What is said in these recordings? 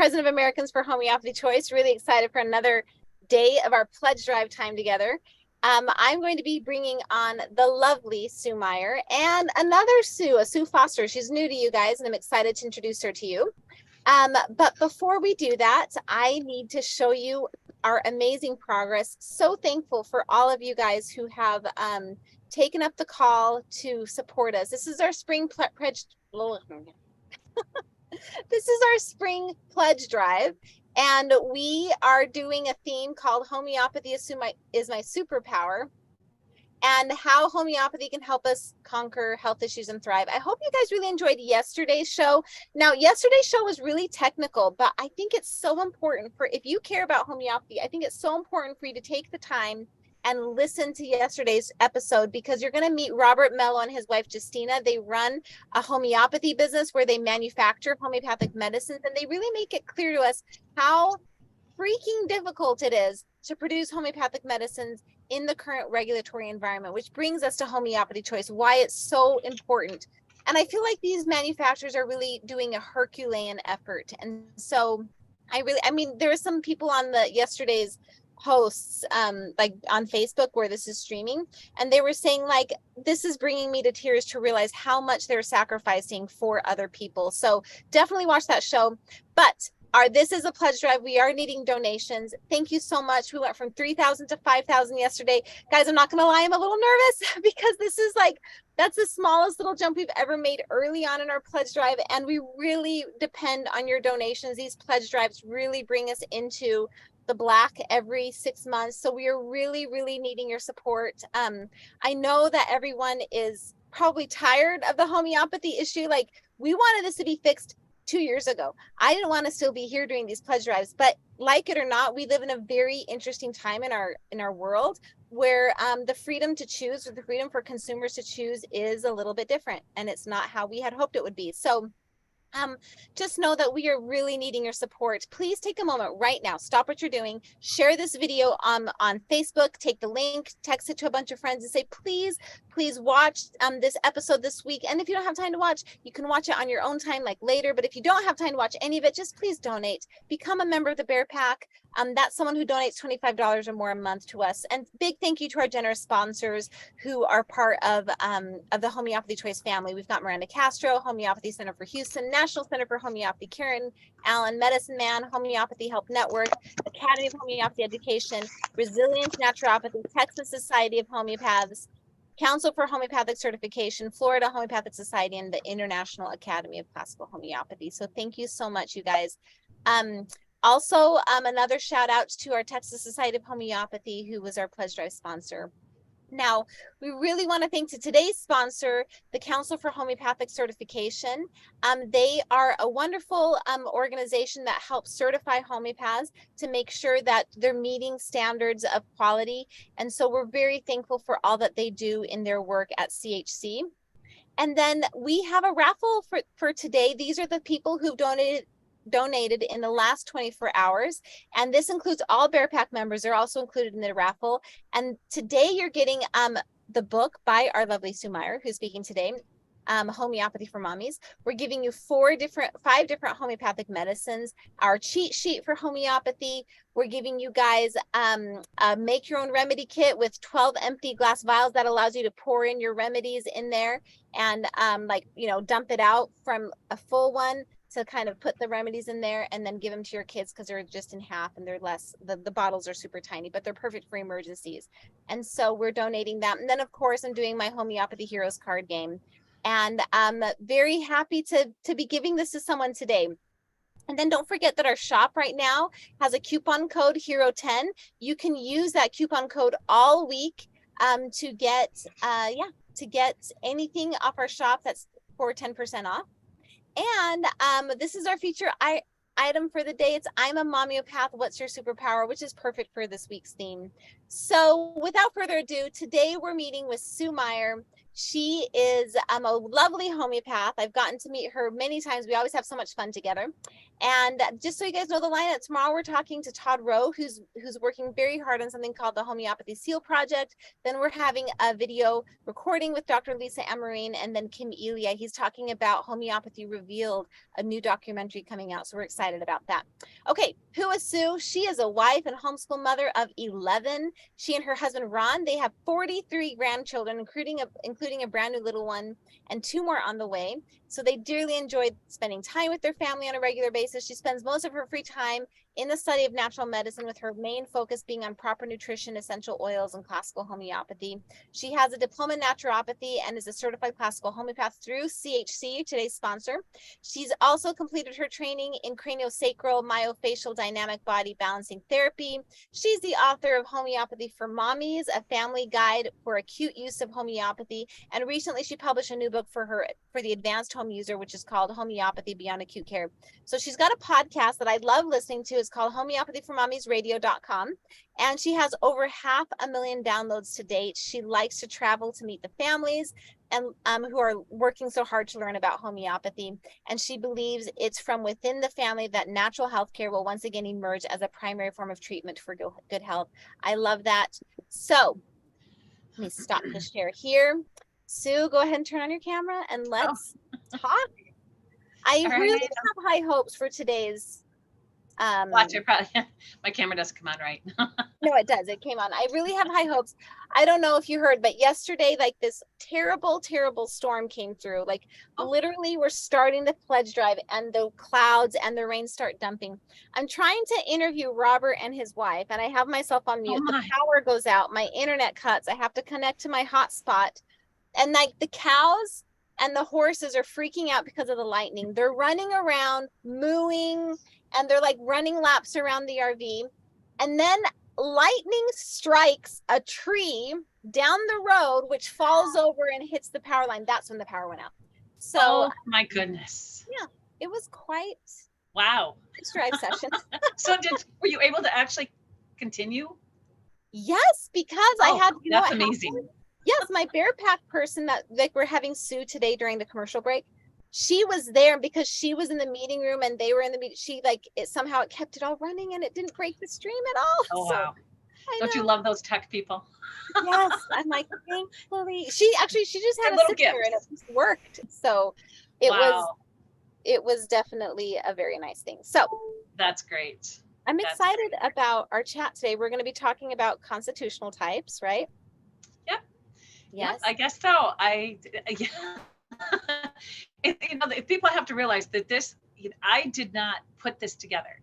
President of Americans for Homeopathy Choice. Really excited for another day of our pledge drive time together. I'm going to be bringing on the lovely Sue Meyer and another Sue, a Sue Foster. She's new to you guys, and I'm excited to introduce her to you. But before we do that, I need to show you our amazing progress. So thankful for all of you guys who have taken up the call to support us. This is our spring pledge. This is our spring pledge drive, and we are doing a theme called Homeopathy is my superpower, and how homeopathy can help us conquer health issues and thrive. I hope you guys really enjoyed yesterday's show. Now, yesterday's show was really technical, but I think it's so important for, if you care about homeopathy, I think it's so important for you to take the time and listen to yesterday's episode, because you're going to meet Robert Mello and his wife Justina. They run a homeopathy business where they manufacture homeopathic medicines, and they really make it clear to us how freaking difficult it is to produce homeopathic medicines in the current regulatory environment, which brings us to Homeopathy Choice, why it's so important. And I feel like these manufacturers are really doing a Herculean effort. And so I mean, there were some people on the yesterday's posts like on Facebook where this is streaming, and they were saying, like, this is bringing me to tears to realize how much they're sacrificing for other people. So definitely watch that show. But this is a pledge drive. We are needing donations. Thank you so much. We went from 3,000 to 5,000 yesterday. Guys, I'm not going to lie, I'm a little nervous because this is like, that's the smallest little jump we've ever made early on in our pledge drive. And we really depend on your donations. These pledge drives really bring us into the black every 6 months. So we are really, really needing your support. I know that everyone is probably tired of the homeopathy issue. Like, we wanted this to be fixed 2 years ago. I didn't want to still be here doing these pledge drives, but like it or not, we live in a very interesting time in our world where the freedom to choose, or the freedom for consumers to choose, is a little bit different, and it's not how we had hoped it would be. So just know that we are really needing your support. Please take a moment right now, stop what you're doing, share this video on Facebook, take the link, text it to a bunch of friends, and say, please watch this episode this week. And if you don't have time to watch, you can watch it on your own time, like later. But if you don't have time to watch any of it, just please donate. Become a member of the Bear Pack. That's someone who donates $25 or more a month to us. And big thank you to our generous sponsors who are part of the Homeopathy Choice family. We've got Miranda Castro, Homeopathy Center for Houston, National Center for Homeopathy, Karen Allen, Medicine Man, Homeopathy Help Network, Academy of Homeopathy Education, Resilience Naturopathy, Texas Society of Homeopaths, Council for Homeopathic Certification, Florida Homeopathic Society, and the International Academy of Classical Homeopathy. So thank you so much, you guys. Also, another shout out to our Texas Society of Homeopathy, who was our pledge drive sponsor. Now, we really want to thank today's sponsor, the Council for Homeopathic Certification. They are a wonderful organization that helps certify homeopaths to make sure that they're meeting standards of quality. And so we're very thankful for all that they do in their work at CHC. And then we have a raffle for today. These are the people who've donated in the last 24 hours, and this includes all Bear Pack members. They're also included in the raffle. And today you're getting the book by our lovely Sue Meyer, who's speaking today, Homeopathy for Mommies. We're giving you 5 different homeopathic medicines, our cheat sheet for homeopathy. We're giving you guys a make your own remedy kit with 12 empty glass vials that allows you to pour in your remedies in there and dump it out from a full one, to kind of put the remedies in there and then give them to your kids, because they're just in half and they're less, the bottles are super tiny, but they're perfect for emergencies. And so we're donating that. And then of course I'm doing my Homeopathy Heroes card game, and I'm very happy to be giving this to someone today. And then don't forget that our shop right now has a coupon code HERO10. You can use that coupon code all week to get anything off our shop that's for 10% off. And this is our feature item for the day. It's I'm a Mommyopath, what's your superpower, which is perfect for this week's theme. So without further ado, today we're meeting with Sue Meyer. She is a lovely homeopath. I've gotten to meet her many times. We always have so much fun together. And just so you guys know the lineup, tomorrow we're talking to Todd Rowe, who's working very hard on something called the Homeopathy Seal Project. Then we're having a video recording with Dr. Lisa Emerine, and then Kim Elia. He's talking about Homeopathy Revealed, a new documentary coming out. So we're excited about that. Okay, who is Sue? She is a wife and homeschool mother of 11. She and her husband Ron, they have 43 grandchildren, including a brand new little one and 2 more on the way. So they dearly enjoy spending time with their family on a regular basis. She spends most of her free time in the study of natural medicine, with her main focus being on proper nutrition, essential oils, and classical homeopathy. She has a diploma in naturopathy and is a certified classical homeopath through CHC, today's sponsor. She's also completed her training in craniosacral myofascial dynamic body balancing therapy. She's the author of Homeopathy for Mommies, a family guide for acute use of homeopathy. And recently she published a new book for the advanced home user, which is called Homeopathy Beyond Acute Care. So she's got a podcast that I love listening to. It's called homeopathyformommiesradio.com. And she has over 500,000 downloads to date. She likes to travel to meet the families and who are working so hard to learn about homeopathy. And she believes it's from within the family that natural health care will once again emerge as a primary form of treatment for good health. I love that. So let me stop the share here. Sue, go ahead and turn on your camera and let's talk. I really have high hopes for today's watch it. Probably my camera doesn't come on right. No, it does. It came on. I really have high hopes. I don't know if you heard, but yesterday, like, this terrible storm came through. Like, literally, we're starting the pledge drive and the clouds and the rain start dumping. I'm trying to interview Robert and his wife, and I have myself on mute. The power goes out. My internet cuts. I have to connect to my hotspot. And like, the cows and the horses are freaking out because of the lightning. They're running around, mooing, and they're like running laps around the RV. And then lightning strikes a tree down the road, which falls over and hits the power line. That's when the power went out. So, oh my goodness. Yeah, it was quite wow. Nice drive session. So were you able to actually continue? Yes, because I had, that's amazing. Yes, my Bear Pack person that like we're having Sue today during the commercial break, she was there because she was in the meeting room and they were in the meeting. She somehow it kept it all running and it didn't break the stream at all. Oh, wow. Don't you love those tech people? Yes, I'm like, thankfully. She just had a sit there and it just worked. So it was definitely a very nice thing. So that's great. I'm excited about our chat today. We're going to be talking about constitutional types, right? Yep. Yes. I guess so. People have to realize that I did not put this together.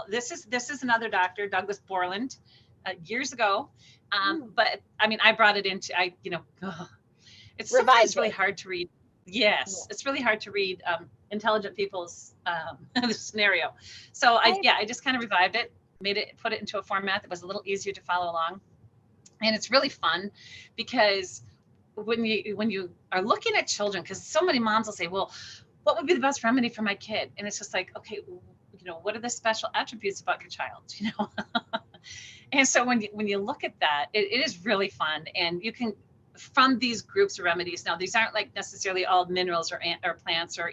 This is another doctor, Douglas Borland, years ago. But I mean, I brought it into, it's sometimes really hard to read. Yes, it's really hard to read intelligent people's scenario. So I just kind of revived it, put it into a format that was a little easier to follow along. And it's really fun because when you are looking at children, because so many moms will say, well, what would be the best remedy for my kid? And it's just like, okay, what are the special attributes about your child? And so when you look at that, it is really fun. And you can, from these groups of remedies, now these aren't like necessarily all minerals or plants or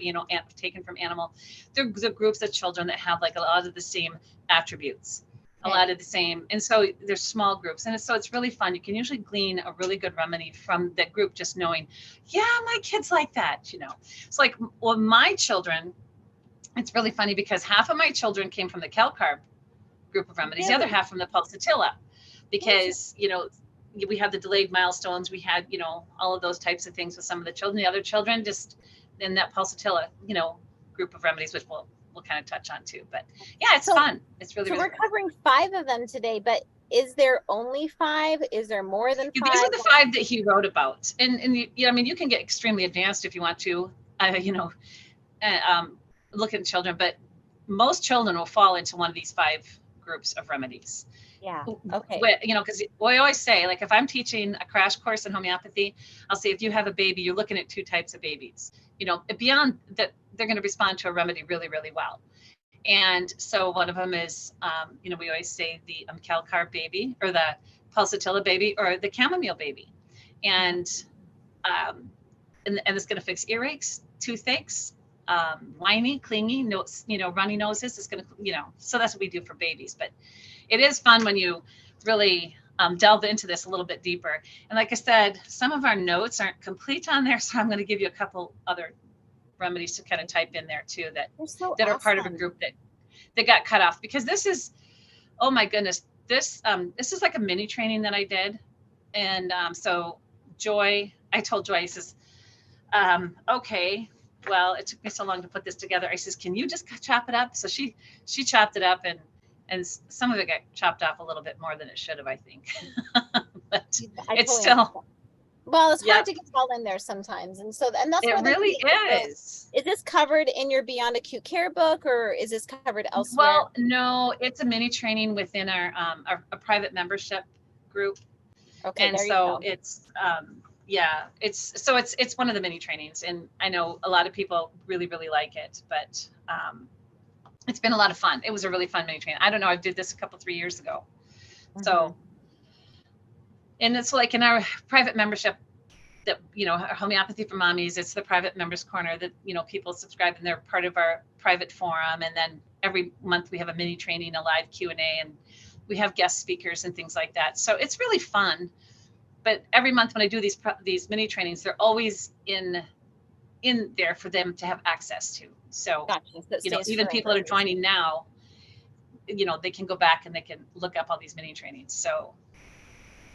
taken from animal. They're the groups of children that have like a lot of the same attributes. A lot of the same. And so there's small groups. And so it's really fun. You can usually glean a really good remedy from that group, just knowing, yeah, my kid's like that, It's like, well, my children, it's really funny because half of my children came from the Calc group of remedies, the other half from the Pulsatilla, because, we had the delayed milestones. We had, all of those types of things with some of the children. The other children just in that Pulsatilla, group of remedies, which we'll kind of touch on too. But yeah, it's fun. It's really, we're covering 5 of them today, but is there only 5? Is there more than 5? These are the 5 that he wrote about. And you can get extremely advanced if you want to, look at children, but most children will fall into one of these 5 groups of remedies. Yeah. Okay. Because I always say, like, if I'm teaching a crash course in homeopathy, I'll say, if you have a baby, you're looking at 2 types of babies. Beyond that, they're going to respond to a remedy really, really well. And so one of them is, we always say the Calc baby, or the Pulsatilla baby, or the chamomile baby, and it's going to fix earaches, toothaches, whiny, clingy, nose, runny noses, it's going to, so that's what we do for babies. But it is fun when you really delve into this a little bit deeper. And like I said, some of our notes aren't complete on there, so I'm going to give you a couple other remedies to kind of type in there too that are part of a group that got cut off, because this is, oh my goodness, this is like a mini training that I did. And so Joy, I told Joy, I says, okay, well, it took me so long to put this together. I says, can you just chop it up? So she chopped it up, and some of it got chopped off a little bit more than it should have, I think. But it's still, well, it's hard to get all in there sometimes. And so, and that's it really is. Is this covered in your Beyond Acute Care book, or is this covered elsewhere? Well, no, it's a mini training within our private membership group. Okay. And so it's, it's one of the mini trainings, and I know a lot of people really, really like it, but it's been a lot of fun. It was a really fun mini training. I don't know, I did this 3 years ago. Mm-hmm. So, and it's like in our private membership that, Homeopathy for Mommies, it's the private members corner that, people subscribe, and they're part of our private forum. And then every month we have a mini training, a live Q&A, and we have guest speakers and things like that. So it's really fun. But every month when I do these mini trainings, they're always in there for them to have access to. So, even people that are joining now, they can go back and they can look up all these mini trainings. So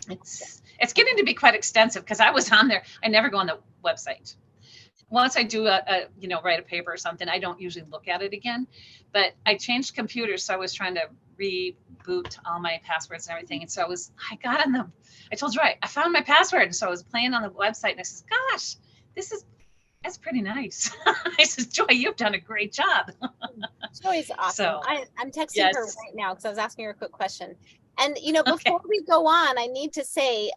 it's getting to be quite extensive, because I was on there. I never go on the website. Once I do write a paper or something, I don't usually look at it again. But I changed computers, so I was trying to reboot all my passwords and everything. And so I told Joy, I found my password. And so I was playing on the website, and I says, gosh, that's pretty nice. I says, Joy, you've done a great job. Joy's awesome. So, I'm texting her right now because I was asking her a quick question. And, before we go on, I need to say,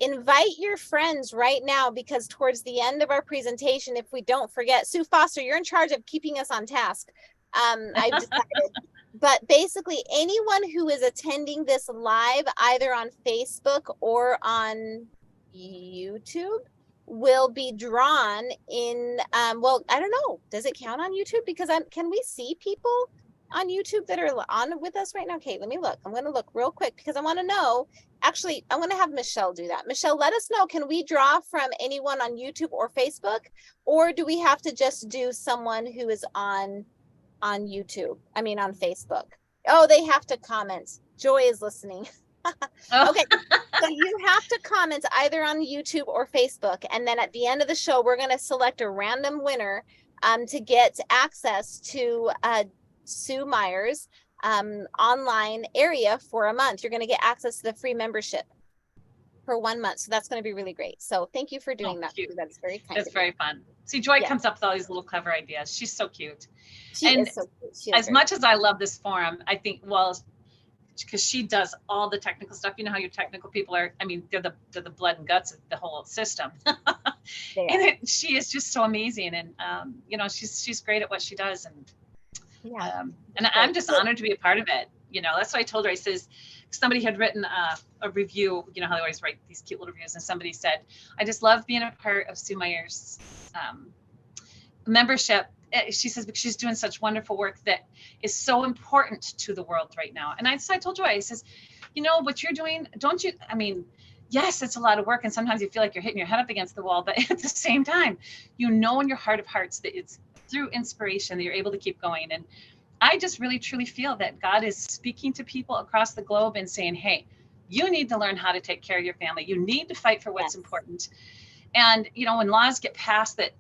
invite your friends right now, because towards the end of our presentation, if we don't forget, Sue Foster, you're in charge of keeping us on task. I've decided. But basically, anyone who is attending this live, either on Facebook or on YouTube, will be drawn in, well, I don't know. Does it count on YouTube? Because can we see people on YouTube that are on with us right now? Okay, let me look. I'm going to look real quick, because I want to know. Actually, I want to have Michelle do that. Michelle, let us know. Can we draw from anyone on YouTube or Facebook? Or do we have to just do someone who is on YouTube? I mean, on Facebook. Oh, they have to comment. Joy is listening. Okay, so you have to comment either on YouTube or Facebook, and then at the end of the show, we're going to select a random winner to get access to Sue Meyer's online area for a month. You're going to get access to the free membership for 1 month. So that's going to be really great. So thank you for doing that. Cute. That's very kind. It's very fun. See, Joy comes up with all these little clever ideas. She's so cute. She is so cute. As much as I love this forum, I think, because she does all the technical stuff. You know how your technical people are. I mean, they're the blood and guts of the whole system. And she is just so amazing, and she's great at what she does, and I'm just honored to be a part of it. That's what I told her. I says, somebody had written a review. You know how they always write these cute little reviews, and somebody said, I just love being a part of Sue Meyer's membership. She says, because she's doing such wonderful work that is so important to the world right now. And I told Joy, I says, what you're doing, don't you, I mean, yes, it's a lot of work, and sometimes you feel like you're hitting your head up against the wall, but at the same time, in your heart of hearts that it's through inspiration that you're able to keep going. And I just really, truly feel that God is speaking to people across the globe and saying, hey, you need to learn how to take care of your family. You need to fight for what's important. And, when laws get passed that,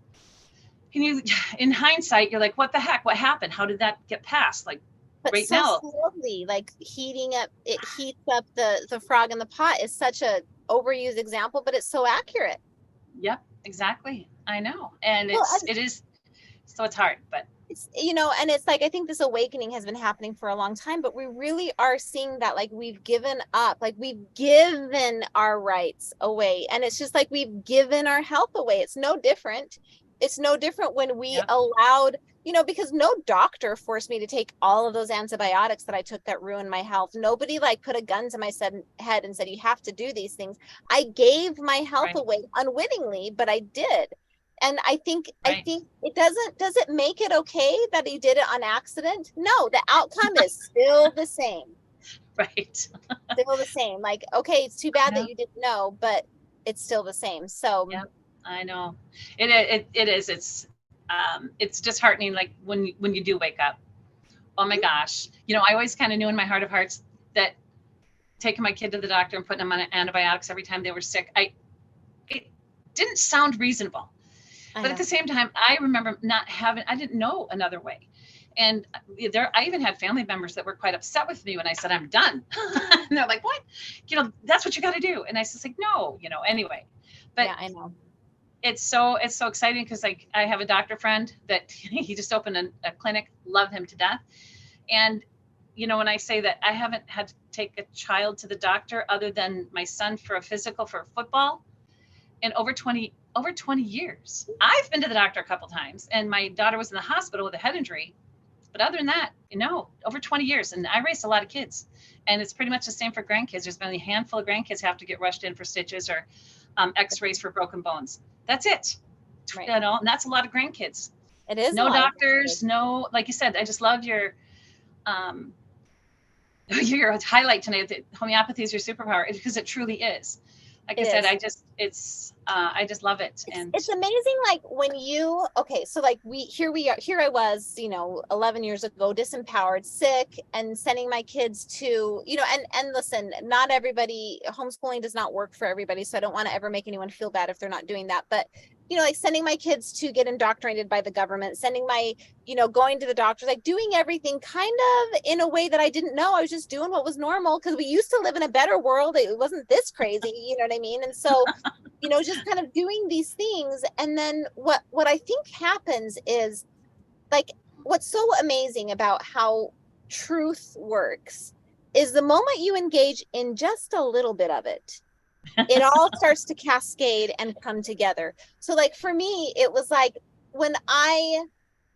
in hindsight, you're like, what the heck? What happened? How did that get passed? Like, but right so now, slowly, like it heats up the frog in the pot is such a overused example, but it's so accurate. Yep, exactly. I know. And it is, so it's hard, but it's, and it's like, I think this awakening has been happening for a long time, but we really are seeing that, like, we've given up, like we've given our rights away. And it's just like, we've given our health away. It's no different. It's no different when we allowed, because no doctor forced me to take all of those antibiotics that I took that ruined my health. Nobody put a gun to my head and said, you have to do these things. I gave my health away unwittingly, but I did. And I think Right. it does it make it okay that he did it on accident? No, the outcome is still the same. Right. Still the same. Like, okay, it's too bad Yeah. that you didn't know, but it's still the same. So Yeah, I know. It is. It's disheartening. Like when you do wake up. Oh my gosh. You know, I always kind of knew in my heart of hearts that taking my kid to the doctor and putting them on antibiotics every time they were sick, it didn't sound reasonable. But at the same time, I remember I didn't know another way. And I even had family members that were quite upset with me when I said, I'm done. And they're like, what? You know, that's what you got to do. And I was like, no, you know, anyway. But yeah, I know. It's so exciting because like I have a doctor friend that he just opened a clinic, love him to death. And you know, when I say that I haven't had to take a child to the doctor other than my son for a physical for football in over 20 years. I've been to the doctor a couple times and my daughter was in the hospital with a head injury. But other than that, you know, over 20 years. And I raised a lot of kids. And it's pretty much the same for grandkids. There's been a handful of grandkids have to get rushed in for stitches or x-rays for broken bones. That's it. Right. You know, and that's a lot of grandkids. It is no doctors, no, like you said, I just love your highlight tonight that homeopathy is your superpower because it truly is. Like I said, I just love it. And it's amazing. Like when okay, so like here I was, you know, 11 years ago, disempowered, sick, and sending my kids to, you know, and listen, not everybody, homeschooling does not work for everybody. So I don't want to ever make anyone feel bad if they're not doing that. But, you know, like sending my kids to get indoctrinated by the government, sending my, you know, going to the doctors, like doing everything kind of in a way that I didn't know. I was just doing what was normal because we used to live in a better world. It wasn't this crazy, you know what I mean? And so, you know, just kind of doing these things. And then what I think happens is, like, what's so amazing about how truth works is the moment you engage in just a little bit of it, it all starts to cascade and come together. So like for me, it was like when I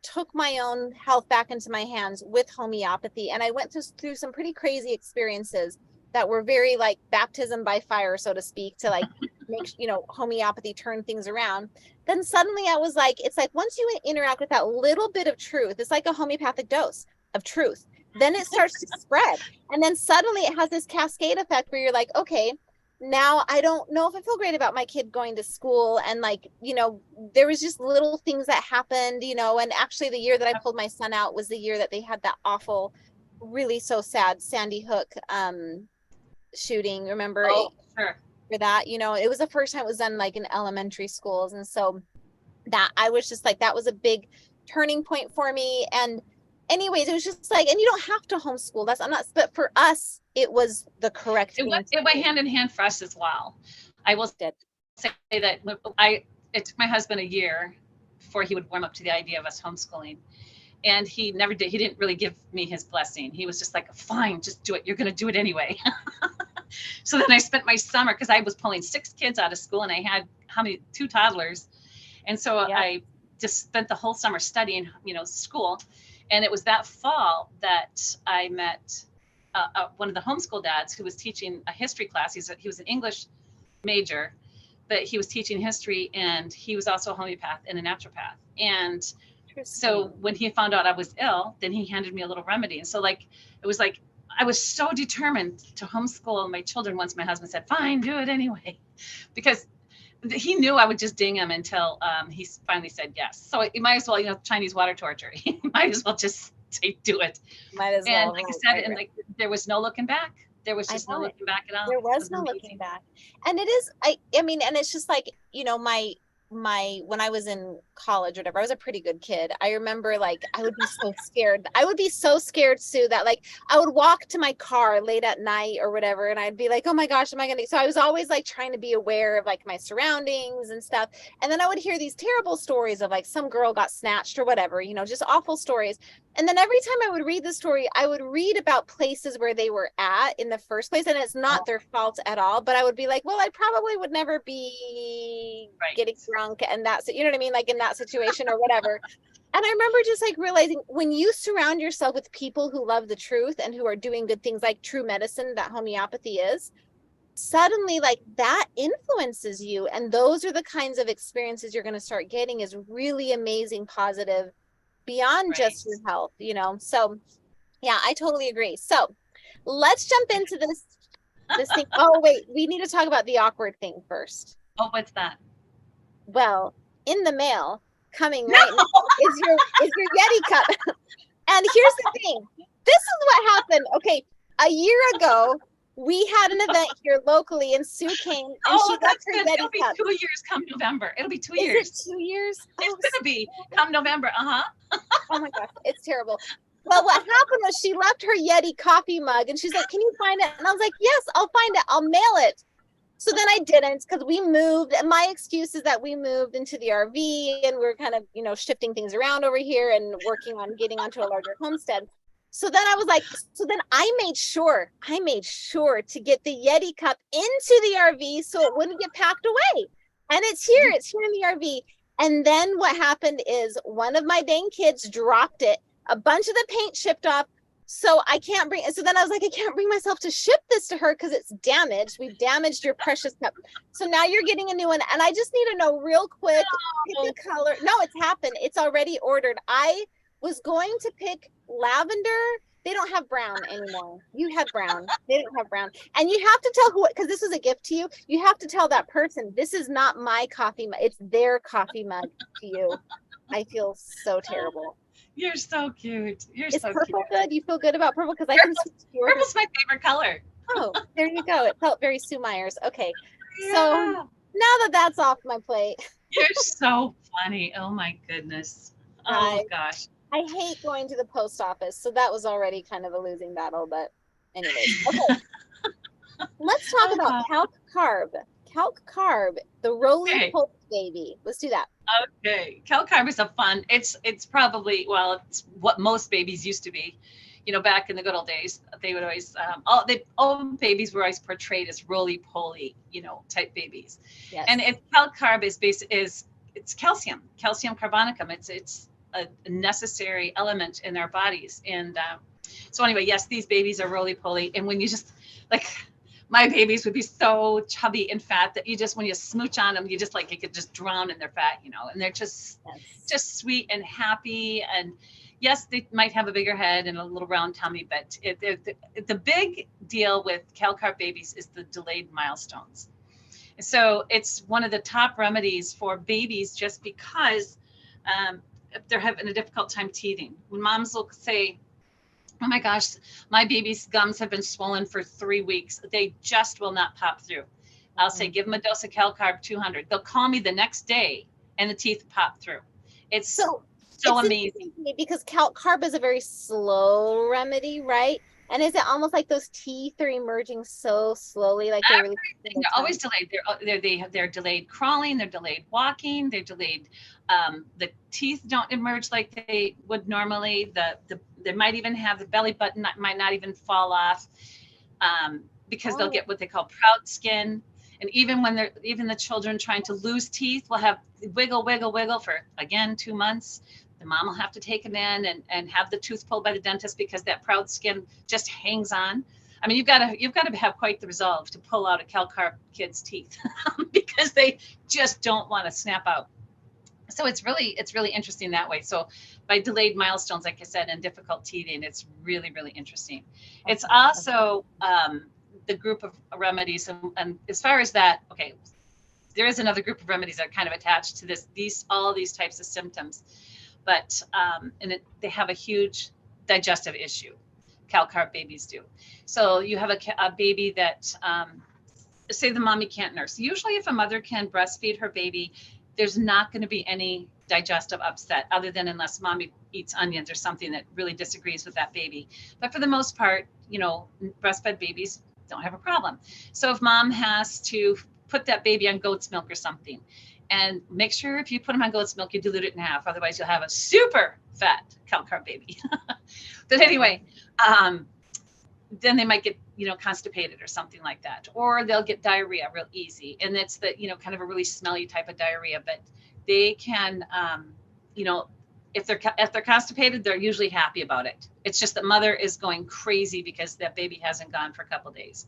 took my own health back into my hands with homeopathy, and I went through some pretty crazy experiences that were very like baptism by fire, so to speak, to like make, you know, homeopathy turn things around. Then suddenly I was like, it's like once you interact with that little bit of truth, it's like a homeopathic dose of truth, then it starts to spread. And then suddenly it has this cascade effect where you're like, okay, now I don't know if I feel great about my kid going to school. And like, you know, there was just little things that happened, you know, and actually the year that I pulled my son out was the year that they had that awful, really so sad Sandy Hook shooting. Remember? oh, sure. For that, you know, it was the first time it was done like in elementary schools. And so that I was just like, that was a big turning point for me. And anyways, it was just like, and you don't have to homeschool. I'm not, but for us, it was the correct thing. It went hand in hand for us as well. I will say that it took my husband a year before he would warm up to the idea of us homeschooling. And he never did. He didn't really give me his blessing. He was just like, fine, just do it. You're going to do it anyway. So then I spent my summer, because I was pulling 6 kids out of school and I had 2 toddlers. And so I just spent the whole summer studying, you know, school. And it was that fall that I met one of the homeschool dads who was teaching a history class. He was an English major, but he was teaching history, and he was also a homeopath and a naturopath. And so when he found out I was ill, then he handed me a little remedy. And so like, it was like, I was so determined to homeschool my children once my husband said, fine, do it anyway, because he knew I would just ding him until he finally said yes. So you might as well, you know, Chinese water torture. You might as well just say, do it. Might as well. And like I said, and like, there was no looking back. There was just no looking back at all. There was no looking back. And it is, I mean, and it's just like, you know, when I was in college or whatever, I was a pretty good kid. I remember like, I would be so scared. I would be so scared, Sue, that like, I would walk to my car late at night or whatever. And I'd be like, oh my gosh, am I going to, so I was always like trying to be aware of like my surroundings and stuff. And then I would hear these terrible stories of like some girl got snatched or whatever, you know, just awful stories. And then every time I would read the story, I would read about places where they were at in the first place. And it's not their fault at all, but I would be like, well, I probably would never be getting drunk and that's, you know what I mean? Like in that situation or whatever. And I remember just like realizing when you surround yourself with people who love the truth and who are doing good things, like true medicine that homeopathy is, suddenly like that influences you. And those are the kinds of experiences you're going to start getting, is really amazing, positive, beyond Right. just your health, you know? So yeah, I totally agree. So let's jump into this thing. Oh, wait, we need to talk about the awkward thing first. Oh, what's that? Well, in the mail coming No. right now is your Yeti cup. And here's the thing. This is what happened. Okay, a year ago, we had an event here locally, and Sue came and she left That's her good. Yeti It'll be cup. 2 years come November. It'll be 2 Is years. it 2 years? It's gonna be come November. Oh my gosh, it's terrible. Well, what happened was she left her Yeti coffee mug, and she's like, "Can you find it?" And I was like, "Yes, I'll find it. I'll mail it." So then I didn't, because we moved, and my excuse is that we moved into the RV and we're kind of, you know, shifting things around over here and working on getting onto a larger homestead. So then I was like, so then I made sure to get the Yeti cup into the RV so it wouldn't get packed away. And it's here in the RV. And then what happened is one of my dang kids dropped it. A bunch of the paint shipped off. So I can't bring, so then I was like, I can't bring myself to ship this to her because it's damaged. We've damaged your precious cup. So now you're getting a new one. And I just need to know real quick, pick a color. No, it's happened. It's already ordered. I was going to pick lavender. They don't have brown anymore. You had brown. They don't have brown. And you have to tell who, because this was a gift to you. You have to tell that person, this is not my coffee mug. It's their coffee mug to you. I feel so terrible. You're so cute. You're Is so purple cute. good? You feel good about purple? Because I can switch to yours. Purple's my favorite color. Oh, there you go. It felt very Sue Myers. Okay. Yeah. So now that that's off my plate. You're so funny. Oh my goodness. Oh gosh. I hate going to the post office. So that was already kind of a losing battle. But anyways, okay. Let's talk about Calc Carb. Calc Carb, the roly poly baby. Let's do that. Okay. Calc Carb is a fun. It's probably, well, it's what most babies used to be. You know, back in the good old days, they would always, all babies were always portrayed as roly-poly, you know, type babies. Yes. And Calc Carb is it's calcium carbonicum. It's a necessary element in our bodies. And so anyway, yes, these babies are roly-poly. And when you just, like, my babies would be so chubby and fat that you just, when you smooch on them, you just like, you could just drown in their fat, you know, and they're just sweet and happy. And yes, they might have a bigger head and a little round tummy, but the big deal with Calc Carb babies is the delayed milestones. So it's one of the top remedies for babies, just because they're having a difficult time teething. When moms will say, oh my gosh, my baby's gums have been swollen for 3 weeks, they just will not pop through. I'll say, give them a dose of Calc Carb 200. They'll call me the next day and the teeth pop through. It's so amazing. Because Calc Carb is a very slow remedy, right? And is it almost like those teeth are emerging so slowly, like they're really always delayed? They're delayed crawling, they're delayed walking, they're delayed. The teeth don't emerge like they would normally. They might even have the belly button might not even fall off, because they'll get what they call proud skin. And even when the children trying to lose teeth will have wiggle for, again, 2 months. The mom will have to take them in and have the tooth pulled by the dentist because that proud skin just hangs on. I mean, you've got to have quite the resolve to pull out a Calc Carb kid's teeth because they just don't want to snap out. So it's really interesting that way. So by delayed milestones, like I said, and difficult teething, it's really, really interesting. Okay. It's also the group of remedies. And as far as that, okay, there is another group of remedies that are kind of attached to all these types of symptoms. But they have a huge digestive issue. Calc Carb babies do. So you have a baby that, say the mommy can't nurse. Usually if a mother can breastfeed her baby, there's not going to be any digestive upset, other than unless mommy eats onions or something that really disagrees with that baby. But for the most part, you know, breastfed babies don't have a problem. So if mom has to put that baby on goat's milk or something, and make sure if you put them on goat's milk, you dilute it in half. Otherwise, you'll have a super fat Calc Carb baby. But anyway, then they might get, you know, constipated or something like that. Or they'll get diarrhea real easy. And it's the, you know, kind of a really smelly type of diarrhea. But they can, you know, if they're constipated, they're usually happy about it. It's just that mother is going crazy because that baby hasn't gone for a couple of days.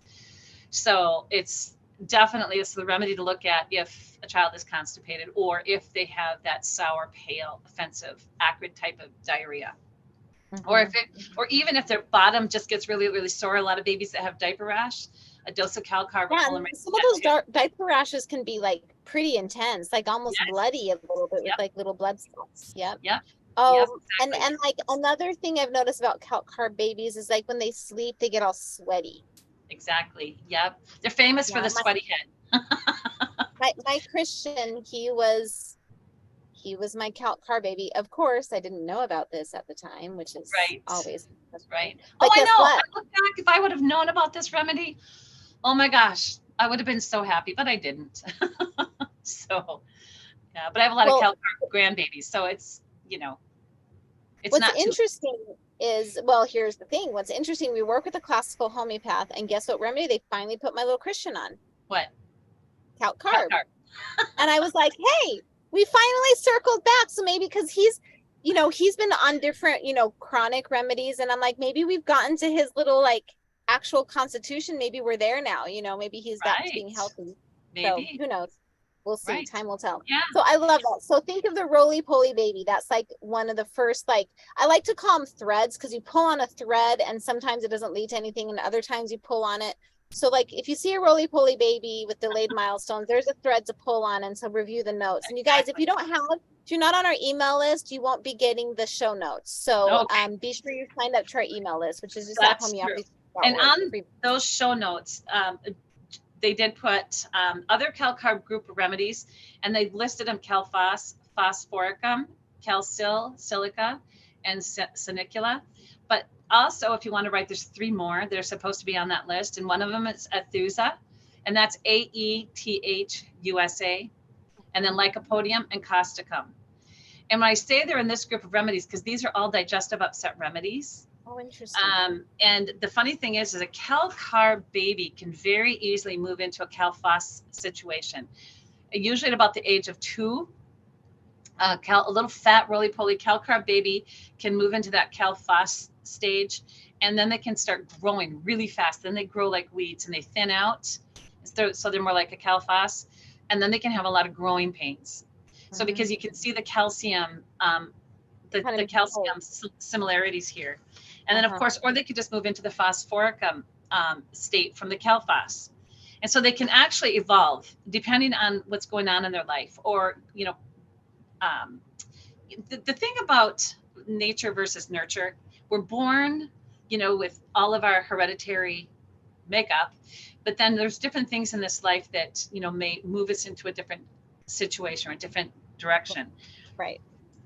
So it's the remedy to look at if a child is constipated or if they have that sour, pale, offensive, acrid type of diarrhea. Or or even if their bottom just gets really, really sore. A lot of babies that have diaper rash, a dose of Calc-Carb will pull them right. Some of those diaper rashes can be like pretty intense, like almost bloody a little bit with like little blood spots. Yep. Oh, exactly. and like another thing I've noticed about Calc-Carb babies is like when they sleep, they get all sweaty. Exactly. Yep. They're famous for the sweaty head. my Christian, he was my Calc-Carb baby. Of course, I didn't know about this at the time, which is always right. But I know. I look back, if I would have known about this remedy, oh my gosh, I would have been so happy, but I didn't. So, yeah, but I have a lot of Calc-Carb grandbabies, so it's, you know, it's what's not interesting is, well, here's the thing. What's interesting, we work with a classical homeopath, and guess what remedy they finally put my little Christian on? What? Calc-Carb. And I was like, hey, we finally circled back. So maybe because he's been on different, chronic remedies. And I'm like, maybe we've gotten to his little like actual constitution. Maybe we're there now, maybe he's back to being healthy. Maybe. So who knows? We'll see. Time will tell. Yeah. So I love that. So think of the roly-poly baby. That's like one of the first, like, I like to call them threads because you pull on a thread and sometimes it doesn't lead to anything. And other times you pull on it. So like if you see a roly-poly baby with delayed milestones, there's a thread to pull on. And so review the notes. And you guys, if you're not on our email list, you won't be getting the show notes. So be sure you're signed up to our email list, which is just at homeopathy. And on those show notes, they did put other Calc-Carb group of remedies, and they listed them: Calphos, Phosphoricum, Calcil, Silica, and Senicula. But also, if you want to write, there's 3 more that are supposed to be on that list, and one of them is Aethusa, and that's AETHUSA, and then Lycopodium and Causticum. And when I say they're in this group of remedies, because these are all digestive upset remedies. Oh, interesting. And the funny thing is a Calc-Carb baby can very easily move into a Calphos situation. Usually at about the age of 2, a little fat roly-poly Calc-Carb baby can move into that Calphos stage, and then they can start growing really fast. Then they grow like weeds and they thin out. So they're more like a Calphos, and then they can have a lot of growing pains. So because you can see the calcium, the calcium similarities here. And then, of course, or they could just move into the phosphoricum state from the Calphos. And so they can actually evolve depending on what's going on in their life. Or, the thing about nature versus nurture, we're born, with all of our hereditary makeup, but then there's different things in this life that, may move us into a different situation or a different direction. Right.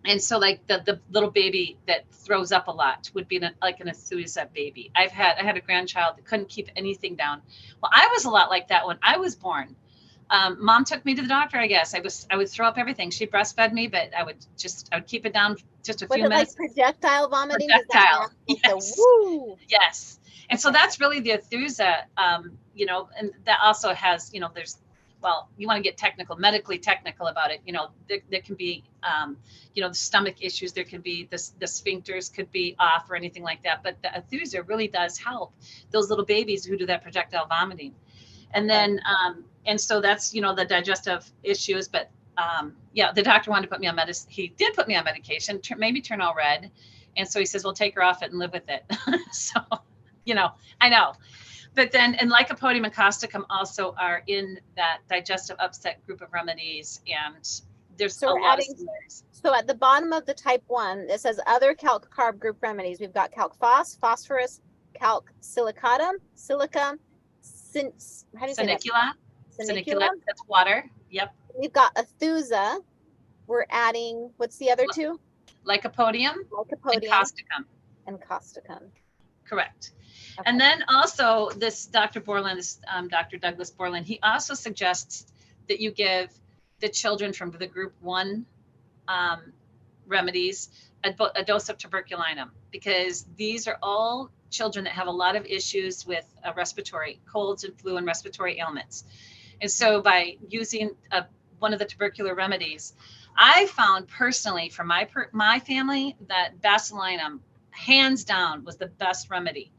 And so like the little baby that throws up a lot would be like an Aethusa baby. I had a grandchild that couldn't keep anything down. Well, I was a lot like that when I was born. Mom took me to the doctor, I guess. I would throw up everything. She breastfed me, but I would keep it down just a few minutes. Like projectile vomiting? Projectile. Yes. Woo. Yes. And so that's really the Aethusa, and that also has, there's, well, you want to get medically technical about it. There can be, the stomach issues. There can be the sphincters could be off or anything like that. But the Aethusa really does help those little babies who do that projectile vomiting. And then, and so that's, the digestive issues. But the doctor wanted to put me on medicine. He did put me on medication, maybe turn all red. And so he says, well, take her off it and live with it. So, I know. But then, and Lycopodium and Causticum also are in that digestive upset group of remedies, and there's a lot of similarities. So at the bottom of the type 1, it says other Calc-Carb group remedies. We've got Calc-Phos, Phosphorus, Calc-Silicatum, Silica, Senicula. Senicula, that's water. Yep. We've got Aethusa. We're adding, what's the other 2? Lycopodium and Causticum. Correct. Okay. And then also this Dr. Borland, Dr. Douglas Borland, he also suggests that you give the children from the group 1 remedies a dose of tuberculinum, because these are all children that have a lot of issues with respiratory colds and flu and respiratory ailments. And so by using one of the tubercular remedies, I found personally for my family that basilinum, hands down, was the best remedy.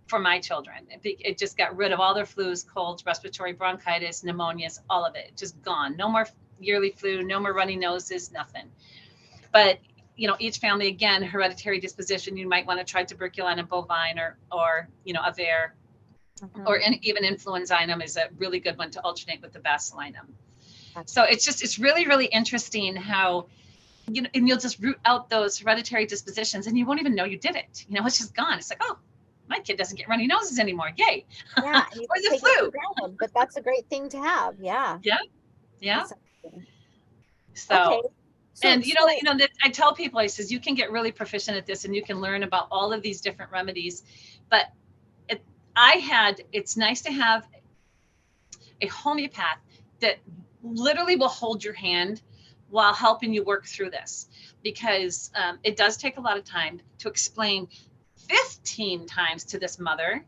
for my children. It just got rid of all their flus, colds, respiratory bronchitis, pneumonias, all of it, just gone. No more yearly flu, no more runny noses, nothing. But each family, again, hereditary disposition, you might want to try tuberculin and bovine or aver, or even influenzinum is a really good one to alternate with the basilinum. So it's really, really interesting how, and you'll just root out those hereditary dispositions and you won't even know you did it. It's just gone. It's like, oh, my kid doesn't get runny noses anymore. Yay. Yeah. Or the flu. But that's a great thing to have. Yeah. Yeah. So, okay. And I tell people, I says, you can get really proficient at this and you can learn about all of these different remedies, but it's nice to have a homeopath that literally will hold your hand while helping you work through this, because it does take a lot of time to explain 15 times to this mother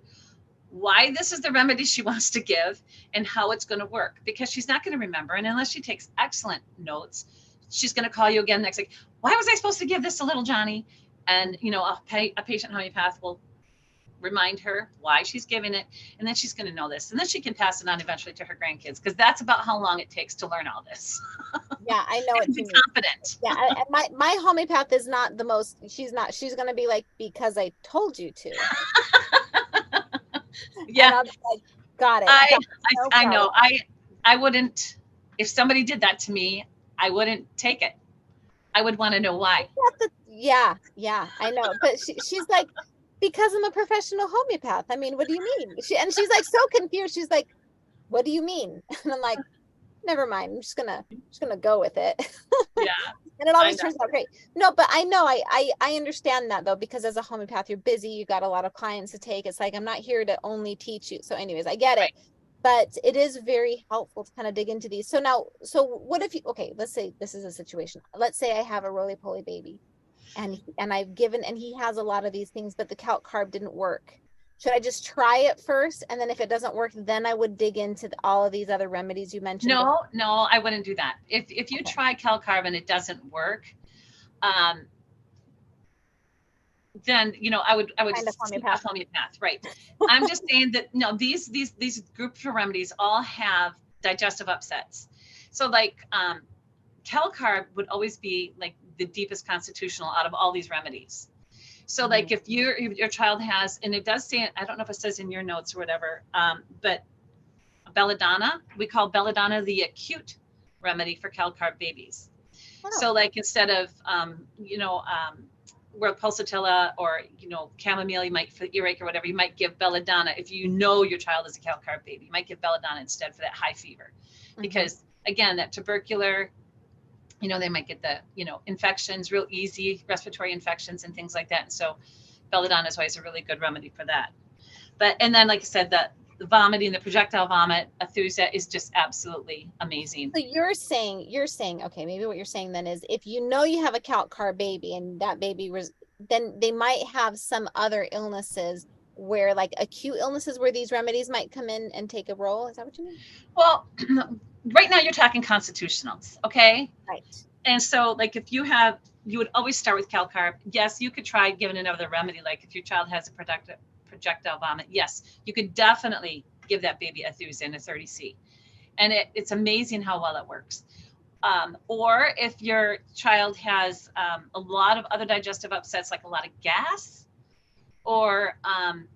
why this is the remedy she wants to give and how it's going to work, because she's not going to remember. And unless she takes excellent notes, she's going to call you again next week. Why was I supposed to give this to little Johnny? And, a patient homeopath will remind her why she's giving it. And then she's going to know this. And then she can pass it on eventually to her grandkids, because that's about how long it takes to learn all this. Yeah, I know it. Be confident. Yeah. And my homeopath is not the most, she's going to be like, because I told you to. Yeah. Like, got it. I know. I wouldn't, if somebody did that to me, I wouldn't take it. I would want to know why. Yeah, I know. But she's like, because I'm a professional homeopath. I mean, what do you mean? She's like so confused. She's like, what do you mean? And I'm like, never mind. I'm just gonna go with it. Yeah. And it always turns out great. No, but I know I understand that though, because as a homeopath, you're busy. You got a lot of clients to take. It's like, I'm not here to only teach you. So anyways, I get it. But it is very helpful to kind of dig into these. So what if let's say this is a situation. Let's say I have a roly-poly baby and he has a lot of these things, but the Calc carb didn't work. Should I just try it first? And then if it doesn't work, then I would dig into all of these other remedies you mentioned. No, I wouldn't do that. If you try Calc carb and it doesn't work, then I would seek a homeopath, right? I'm just saying that these group of remedies all have digestive upsets. So like Calc carb would always be like the deepest constitutional out of all these remedies. So like if your child has, and it does say, I don't know if it says in your notes or whatever, but belladonna, we call belladonna the acute remedy for Calc carb babies. Oh. So like instead of where Pulsatilla or chamomile, you might for earache or whatever, you might give belladonna. If your child is a Calc carb baby, you might give belladonna instead for that high fever, because again, that tubercular, they might get the infections, real easy respiratory infections and things like that. And so belladonna is always a really good remedy for that. And then like I said, the vomiting, the projectile vomit, Athusa is just absolutely amazing. So you're saying, okay, maybe what you're saying then is if you have a Calc carb baby and that baby then they might have some other illnesses where like acute illnesses where these remedies might come in and take a role. Is that what you mean? Well, right now you're talking constitutionals. Okay. Right. And so like if you would always start with Calc carb. Yes, you could try giving another remedy. Like if your child has a projectile vomit, yes, you could definitely give that baby Athusa in a 30C. And it's amazing how well it works. Or if your child has a lot of other digestive upsets, like a lot of gas, or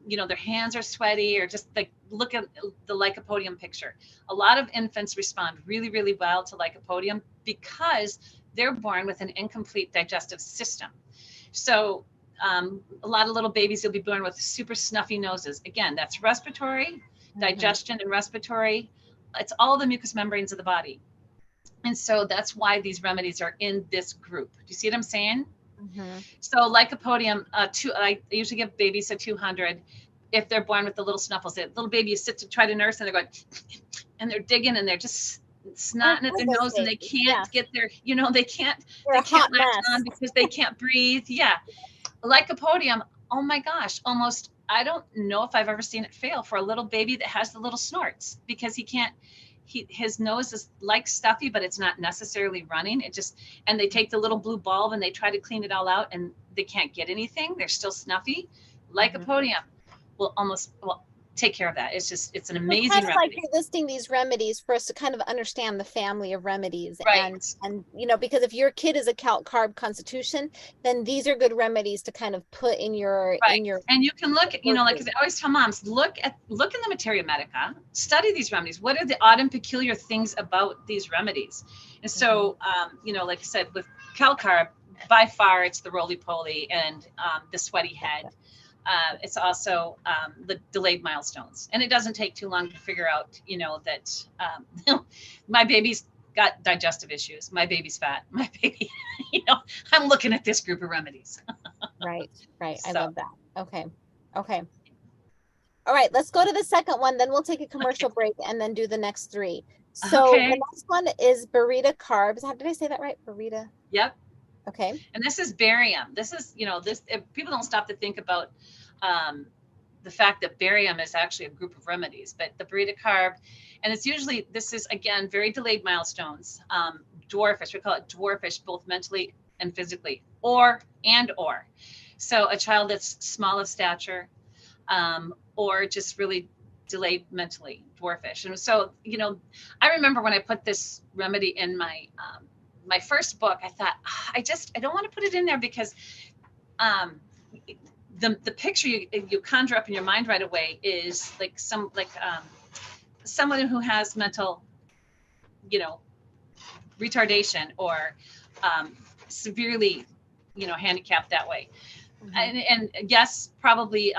their hands are sweaty, or just like look at the lycopodium picture. A lot of infants respond really, really well to lycopodium because they're born with an incomplete digestive system. So a lot of little babies, you'll be born with super snuffy noses. Again, that's respiratory, digestion and respiratory. It's all the mucous membranes of the body. And so that's why these remedies are in this group. Do you see what I'm saying? So lycopodium, I usually give babies a 200 if they're born with the little snuffles. The little baby, you sit to try to nurse and they're going, and they're digging and they're just snotting at their nose and they can't get their, they can't latch on because they can't breathe. Yeah. Lycopodium, oh my gosh, almost, I don't know if I've ever seen it fail for a little baby that has the little snorts, because his nose is like stuffy, but it's not necessarily running. And they take the little blue bulb and they try to clean it all out and they can't get anything. They're still snuffy. Lycopodium, will take care of that. It's an Well, amazing kind of like remedy. you're listing these remedies for us to kind of understand the family of remedies. Right. And you know, because if your kid is a calc carb constitution, then these are good remedies to kind of put in your Right. And you can look at, like I always tell moms, look in the Materia Medica, study these remedies. What are the odd and peculiar things about these remedies? And so, like I said, with Calc carb, by far it's the roly-poly and the sweaty head. It's also the delayed milestones. And it doesn't take too long to figure out, that my baby's got digestive issues. My baby's fat. My baby, I'm looking at this group of remedies. Right. I So. love that. Okay. All right, let's go to the second one. Then we'll take a commercial break and then do the next three. So the next one is Baryta carbs. Did I say that right? Baryta? Yep. Okay. And this is barium. This is, people don't stop to think about the fact that barium is actually a group of remedies, but the Baryta carb, and it's usually, this is again, very delayed milestones, dwarfish, we call it dwarfish, both mentally and physically, or. So a child that's small of stature, or just really delayed mentally, dwarfish. And so, I remember when I put this remedy in my, my first book, I thought, I don't want to put it in there because the picture you conjure up in your mind right away is like someone who has mental, retardation or severely, handicapped that way. And yes, probably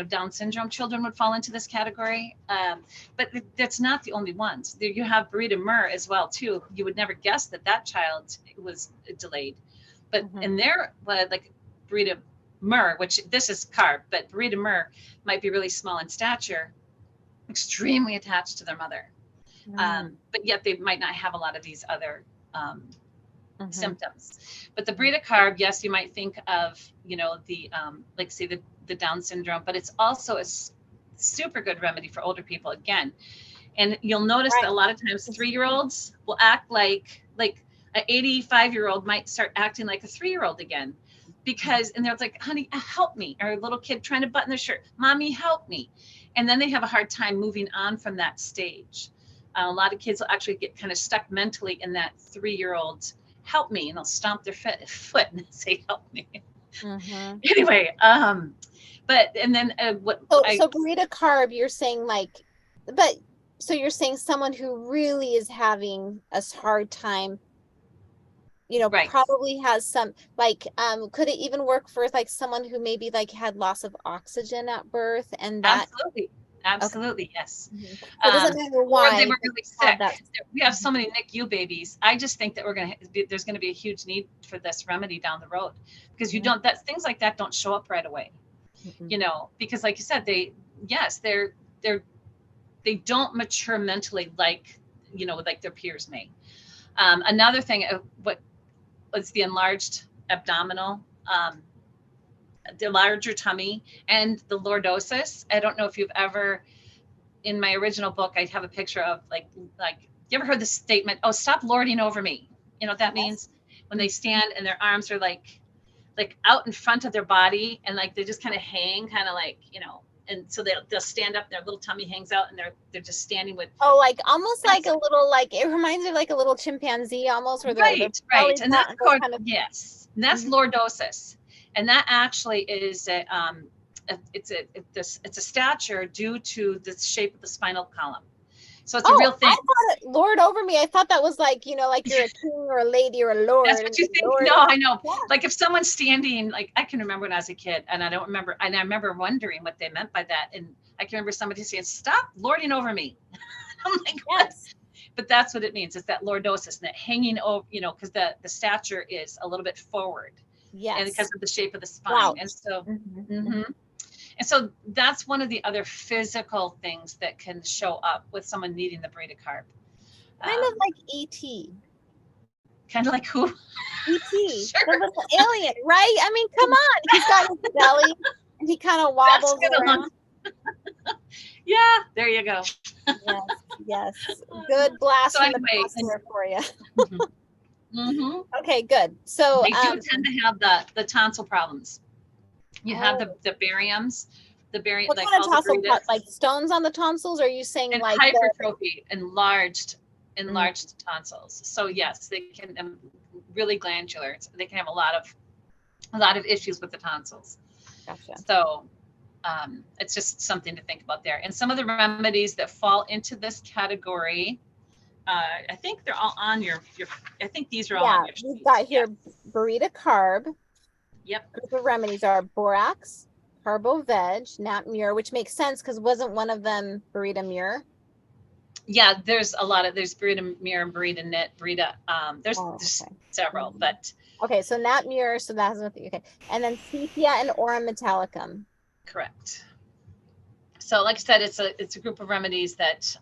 Down syndrome children would fall into this category, but that's not the only ones. You have Baryta Mur as well too. You would never guess that child was delayed, but in there, like Baryta Mur, which this is carb, but Baryta Mur might be really small in stature, extremely attached to their mother, but yet they might not have a lot of these other symptoms. But the Baryta carb, yes, you might think of, the like say the Down syndrome, but it's also a super good remedy for older people again. And you'll notice that a lot of times 3-year-olds will act like an 85-year-old might start acting like a 3-year-old again, because, and they're like, honey, help me, or a little kid trying to button their shirt, mommy, help me. And then they have a hard time moving on from that stage. A lot of kids will actually get kind of stuck mentally in that 3-year-old, help me, and they'll stomp their foot and say, help me. Anyway, but, and then so Baryta carb, you're saying so you're saying someone who really is having a hard time, probably has some, could it even work for someone who maybe had loss of oxygen at birth, and that absolutely, yes. So it doesn't matter why. Or they were really sick. We have so many NICU babies. I just think that there's going to be a huge need for this remedy down the road, because things like that don't show up right away. Because like you said, they don't mature mentally like their peers may. Another thing, it's the enlarged abdominal, the larger tummy, and the lordosis. I don't know if you've ever, in my original book, I have a picture of you ever heard the statement, oh, stop lording over me? You know what that means? When they stand and their arms are like out in front of their body, and they just kind of hang, and so they'll stand up, their little tummy hangs out, and they're just standing with almost like a little, it reminds me of a little chimpanzee almost, where right, and that's yes, and that's lordosis, and that actually is it's a stature due to the shape of the spinal column. So it's a real thing. I thought it, lord over me. I thought that was you're a king or a lady or a lord. That's what you think. Lord. No, I know. Yeah. If someone's standing, I can remember when I was a kid, and I remember wondering what they meant by that. And I can remember somebody saying, stop lording over me. I'm like, yes. But that's what it means. It's that lordosis, and that hanging over, because the stature is a little bit forward. Yes. And because of the shape of the spine. Wow. And so, and so that's one of the other physical things that can show up with someone needing the Baryta carb. Kind of like E.T. Kind of like who? E.T. Sure. The little alien, right? I mean, come on. He's got his belly, and he kind of wobbles around. Yeah, there you go. Yes. Good blast from the past there for you. Okay, good. So they do tend to have the tonsil problems. You have the bariums, the Baryta, What like kind of all the tonsil Barytas, like stones on the tonsils? Or are you saying and like hypertrophy, enlarged Mm. tonsils. So yes, they can really glandular. They can have a lot of issues with the tonsils. Gotcha. So it's just something to think about there. And some of the remedies that fall into this category, I think they're all on your. I think these are all on your. We've got here Baryta carb. Yep. The remedies are borax, carbo veg, nat mure, which makes sense because wasn't one of them Baryta mure? Yeah, there's a lot of Baryta mure and Baryta knit, Baryta. There's several, but okay. So nat mure, so that's okay. And then sepia and aurum metallicum. Correct. So, like I said, it's a group of remedies that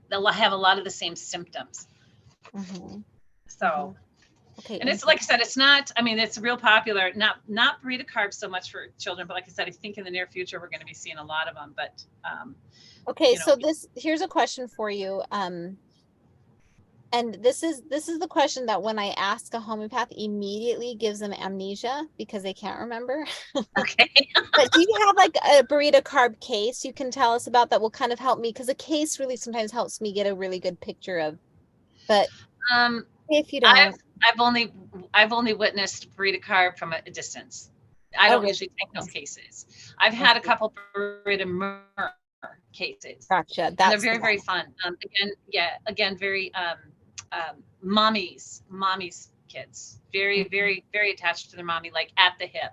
they'll have a lot of the same symptoms. So. Okay. And it's like I said, it's not, I mean, it's real popular, not Baryta carb so much for children, but like I said, I think in the near future, we're going to be seeing a lot of them, but, okay. You know, so here's a question for you. And this is the question that when I ask a homeopath immediately gives them amnesia because they can't remember. Okay. But do you have like a Baryta carb case you can tell us about that will kind of help me? Because a case really sometimes helps me get a really good picture of, but if you don't. I've only witnessed Baryta carb from a distance. I don't usually take those cases. I've had a couple Baryta myrrh cases. Gotcha. They're very, very fun. Again, very mommy's kids. Very, very, very attached to their mommy, like at the hip.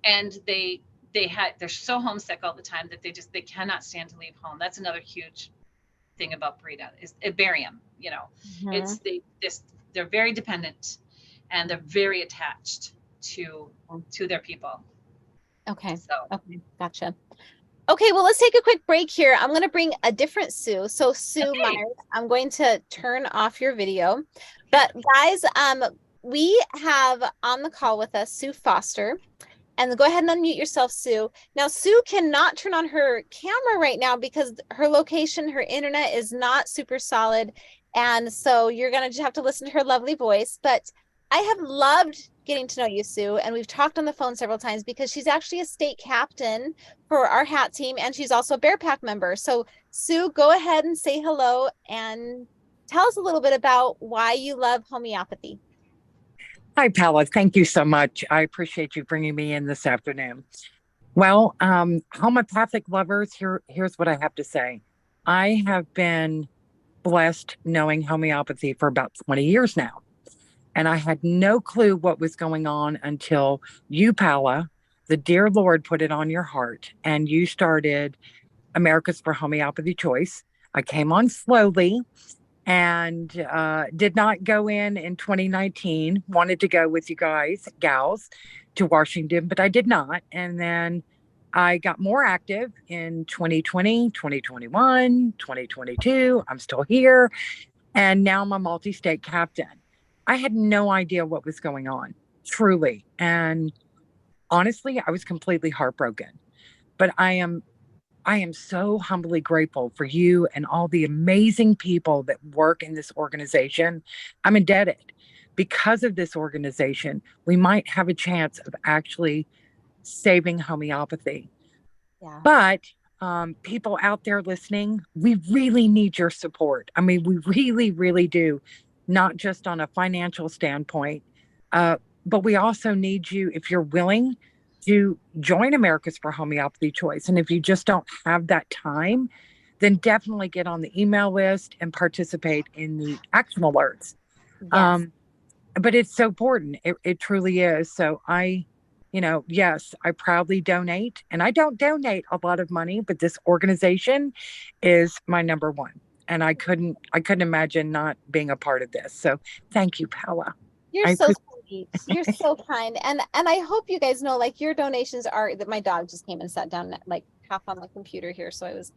And they're so homesick all the time that they cannot stand to leave home. That's another huge thing about Baryta is barium. You know, it's they're very dependent and they're very attached to their people. Okay. So okay, gotcha. Okay, well, let's take a quick break here. I'm going to bring a different Sue. So Sue Myers, I'm going to turn off your video. But guys, we have on the call with us Sue Foster. And go ahead and unmute yourself, Sue. Now, Sue cannot turn on her camera right now because her location, her internet is not super solid. And so you're going to just have to listen to her lovely voice. But I have loved getting to know you, Sue. And we've talked on the phone several times because she's actually a state captain for our hat team. And she's also a Bear Pack member. So Sue, go ahead and say hello and tell us a little bit about why you love homeopathy. Hi, Paula. Thank you so much. I appreciate you bringing me in this afternoon. Well, homeopathic lovers, here's what I have to say. I have been blessed knowing homeopathy for about 20 years now. And I had no clue what was going on until you, Paula, the dear Lord, put it on your heart. And you started America's for Homeopathy Choice. I came on slowly and did not go in 2019, wanted to go with you gals to Washington, but I did not. And then I got more active in 2020, 2021, 2022. I'm still here. And now I'm a multi-state captain. I had no idea what was going on, truly. And honestly, I was completely heartbroken. But I am so humbly grateful for you and all the amazing people that work in this organization. I'm indebted. Because of this organization, we might have a chance of actually saving homeopathy. Yeah. But people out there listening, we really need your support. I mean, we really, really do, not just on a financial standpoint, but we also need you, if you're willing, to join America's for Homeopathy Choice. And if you just don't have that time, then definitely get on the email list and participate in the action alerts. Yes. But it's so important. It truly is. So yes, I proudly donate, and I don't donate a lot of money, but this organization is my number one. And I couldn't imagine not being a part of this. So thank you, Paula. You're so sweet. You're so kind. And I hope you guys know, like, your donations are that my dog just came and sat down like half on my computer here. So I was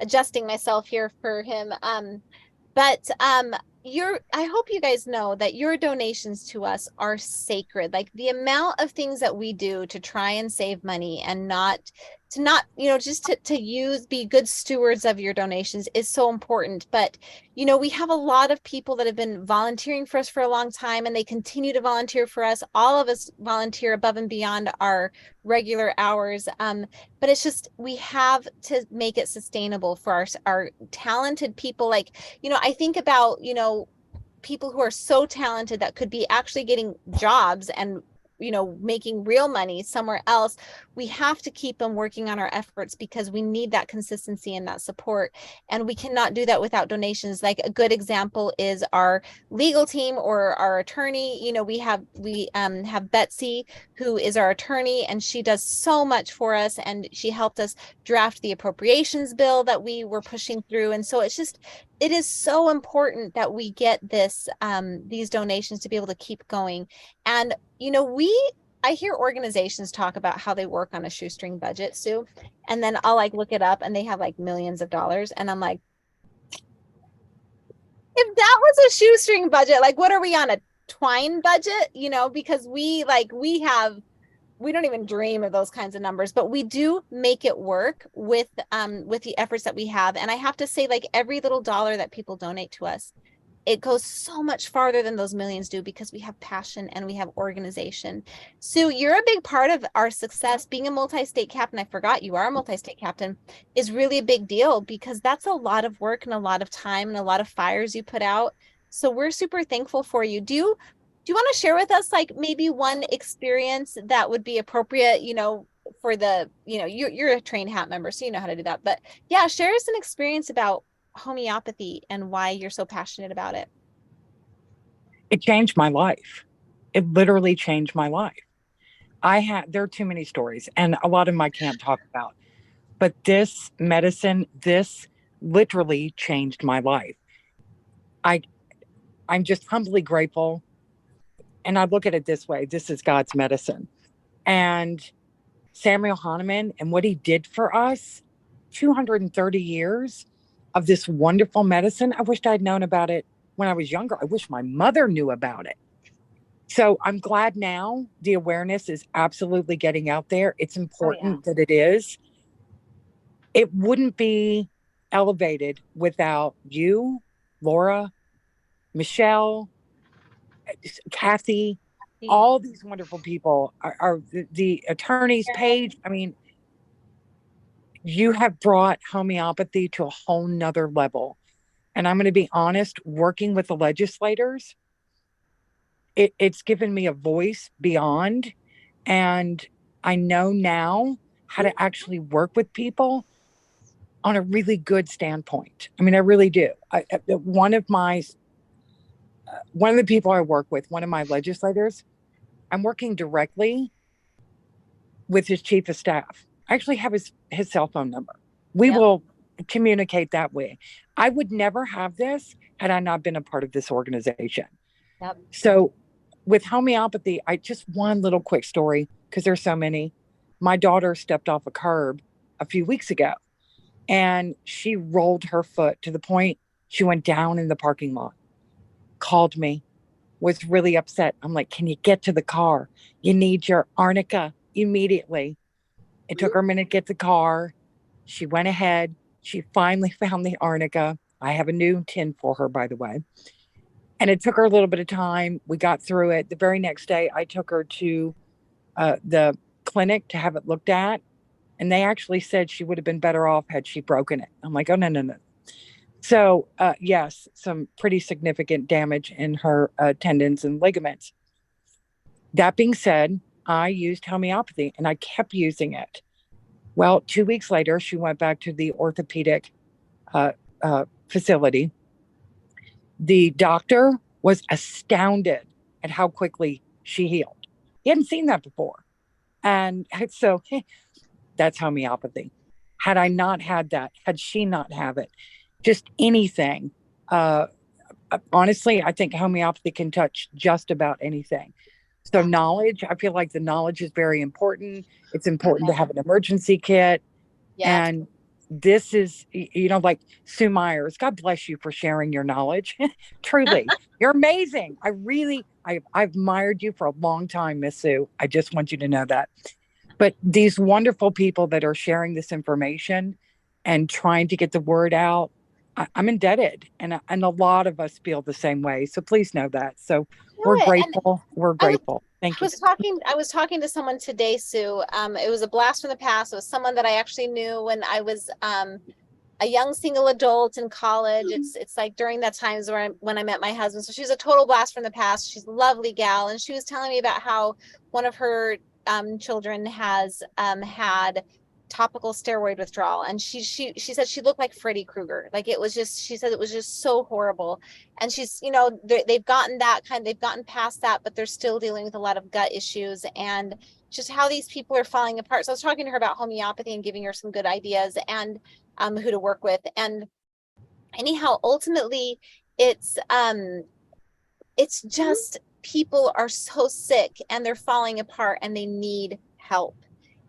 adjusting myself here for him. I hope you guys know that your donations to us are sacred. Like the amount of things that we do to try and save money and not to not, just to be good stewards of your donations is so important. But, we have a lot of people that have been volunteering for us for a long time, and they continue to volunteer for us. All of us volunteer above and beyond our regular hours. But it's just, we have to make it sustainable for our talented people. Like, I think about, people who are so talented that could be actually getting jobs and making real money somewhere else. We have to keep them working on our efforts because we need that consistency and that support. And we cannot do that without donations. Like a good example is our legal team or our attorney. We have Betsy, who is our attorney, and she does so much for us. And she helped us draft the appropriations bill that we were pushing through. And so it is so important that we get these donations to be able to keep going. And, I hear organizations talk about how they work on a shoestring budget, Sue, and then I'll look it up and they have millions of dollars. And I'm like, if that was a shoestring budget, what are we on, a twine budget? Because we don't even dream of those kinds of numbers, but we do make it work with the efforts that we have. And I have to say, every little dollar that people donate to us, it goes so much farther than those millions do because we have passion and we have organization. Sue, you're a big part of our success. Being a multi-state captain, I forgot you are a multi-state captain, is really a big deal because that's a lot of work and a lot of time and a lot of fires you put out. So we're super thankful for you. Do you want to share with us maybe one experience that would be appropriate, for the, you're a trained hat member, so you know how to do that. But yeah, share us an experience about homeopathy and why you're so passionate about it. It changed my life. It literally changed my life. There are too many stories, and a lot of them I can't talk about. But this medicine, this literally changed my life. I'm just humbly grateful. And I look at it this way. This is God's medicine. And Samuel Hahnemann and what he did for us, 230 years of this wonderful medicine. I wished I'd known about it when I was younger. I wish my mother knew about it. So I'm glad now the awareness is absolutely getting out there. It's important that it is. It wouldn't be elevated without you, Laura, Michelle, Kathy, all these wonderful people are the attorneys, Paige. I mean, you have brought homeopathy to a whole nother level. And I'm going to be honest, working with the legislators, it's given me a voice beyond. And I know now how to actually work with people on a really good standpoint. I mean, I really do. One of the people I work with, one of my legislators, I'm working directly with his chief of staff. I actually have his cell phone number. We will communicate that way. I would never have this had I not been a part of this organization. Yep. So with homeopathy, just one little quick story, because there's so many. My daughter stepped off a curb a few weeks ago and she rolled her foot to the point she went down in the parking lot, called me, was really upset. I'm like, can you get to the car? You need your arnica immediately. It took her a minute to get the car. She went ahead. She finally found the arnica. I have a new tin for her, by the way. And it took her a little bit of time. We got through it. The very next day, I took her to the clinic to have it looked at. And they actually said she would have been better off had she broken it. I'm like, oh, no. So, yes, some pretty significant damage in her tendons and ligaments. That being said, I used homeopathy and I kept using it. Well, 2 weeks later, she went back to the orthopedic facility. The doctor was astounded at how quickly she healed. He hadn't seen that before. And so that's homeopathy. Had I not had that, had she not have it, just anything. Honestly, I think homeopathy can touch just about anything. So knowledge, I feel like the knowledge is very important. It's important to have an emergency kit. Yeah. And this is, like Sue Myers, God bless you for sharing your knowledge. Truly, you're amazing. I've admired you for a long time, Miss Sue. I just want you to know that. But these wonderful people that are sharing this information and trying to get the word out, I'm indebted, and a lot of us feel the same way. So please know that. So we're Yeah, and grateful. We're I was grateful. Thank I you. was talking to someone today, Sue. It was a blast from the past. It was someone that I actually knew when I was a young single adult in college. It's like during that times when I met my husband. So she's a total blast from the past. She's a lovely gal, and she was telling me about how one of her children has had topical steroid withdrawal, and she said she looked like Freddy Krueger. Like it was just, she said it was just so horrible. And she's, you know, they've gotten past that, but they're still dealing with a lot of gut issues and just how these people are falling apart. So I was talking to her about homeopathy and giving her some good ideas and who to work with. And anyhow, ultimately, it's just people are so sick and they're falling apart and they need help.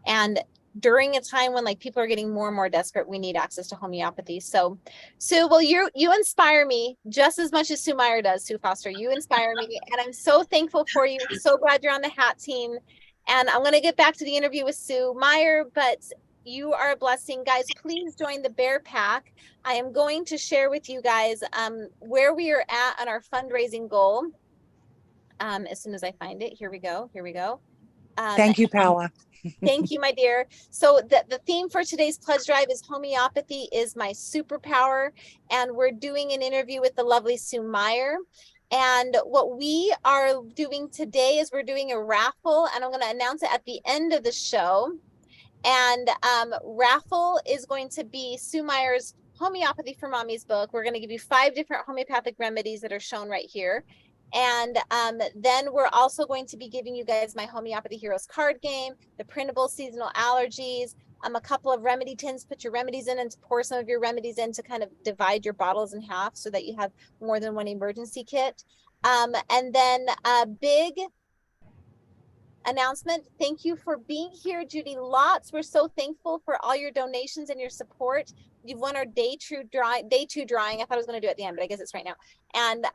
And during a time when like people are getting more and more desperate, we need access to homeopathy. So Sue, well, you inspire me just as much as Sue Meyer does. Sue Foster, you inspire me, and I'm so thankful for you. So glad you're on the hat team. And I'm going to get back to the interview with Sue Meyer, but you are a blessing. Guys, please join the Bear Pack. I am going to share with you guys where we are at on our fundraising goal. As soon as I find it, here we go. Thank you, Paula. Thank you, my dear. So the theme for today's pledge drive is homeopathy is my superpower. And we're doing an interview with the lovely Sue Meyer. And what we are doing today is we're doing a raffle, and I'm going to announce it at the end of the show. And raffle is going to be Sue Meyer's Homeopathy for Mommy's book. We're going to give you 5 different homeopathic remedies that are shown right here. And then we're also going to be giving you guys my Homeopathy Heroes card game, the printable seasonal allergies, a couple of remedy tins, put your remedies in and to pour some of your remedies in to kind of divide your bottles in half so that you have more than one emergency kit. And then a big announcement. Thank you for being here, Judy Lots. We're so thankful for all your donations and your support. You've won our day two drawing. I thought I was going to do it at the end, but I guess it's right now. And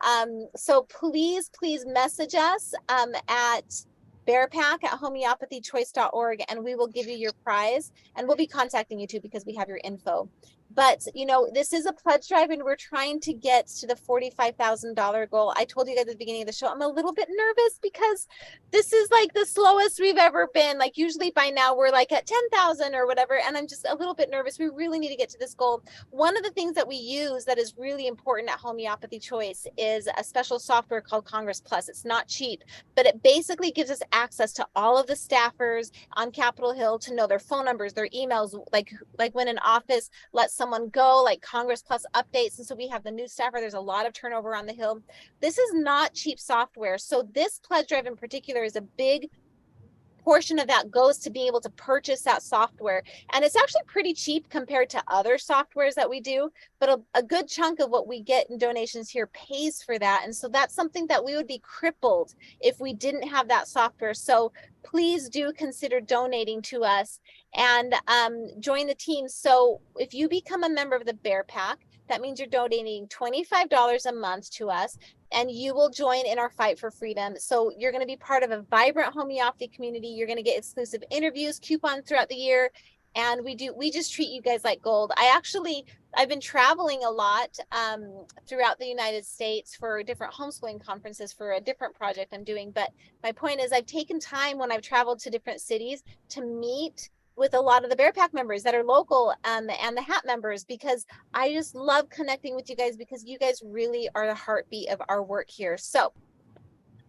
so please message us at bearpack@homeopathychoice.org, and we will give you your prize, and we'll be contacting you too because we have your info. But you know, this is a pledge drive and we're trying to get to the $45,000 goal. I told you guys at the beginning of the show, I'm a little bit nervous because this is like the slowest we've ever been. Like usually by now we're like at 10,000 or whatever. And I'm just a little bit nervous. We really need to get to this goal. One of the things that we use that is really important at Homeopathy Choice is a special software called Congress Plus. It's not cheap, but it basically gives us access to all of the staffers on Capitol Hill to know their phone numbers, their emails, like when an office lets someone go, like Congress Plus updates. And so we have the new staffer. There's a lot of turnover on the Hill. This is not cheap software. So this pledge drive in particular is a big portion of that goes to being able to purchase that software. And it's actually pretty cheap compared to other softwares that we do, but a good chunk of what we get in donations here pays for that. And so that's something that we would be crippled if we didn't have that software. So please do consider donating to us and join the team. So if you become a member of the Bear Pack, that means you're donating $25 a month to us, and you will join in our fight for freedom. So you're going to be part of a vibrant homeopathy community. You're going to get exclusive interviews, coupons throughout the year. And we just treat you guys like gold. I've been traveling a lot throughout the United States for different homeschooling conferences for a different project I'm doing. But my point is I've taken time when I've traveled to different cities to meet with a lot of the Bear Pack members that are local and the hat members, because I just love connecting with you guys because you guys really are the heartbeat of our work here. So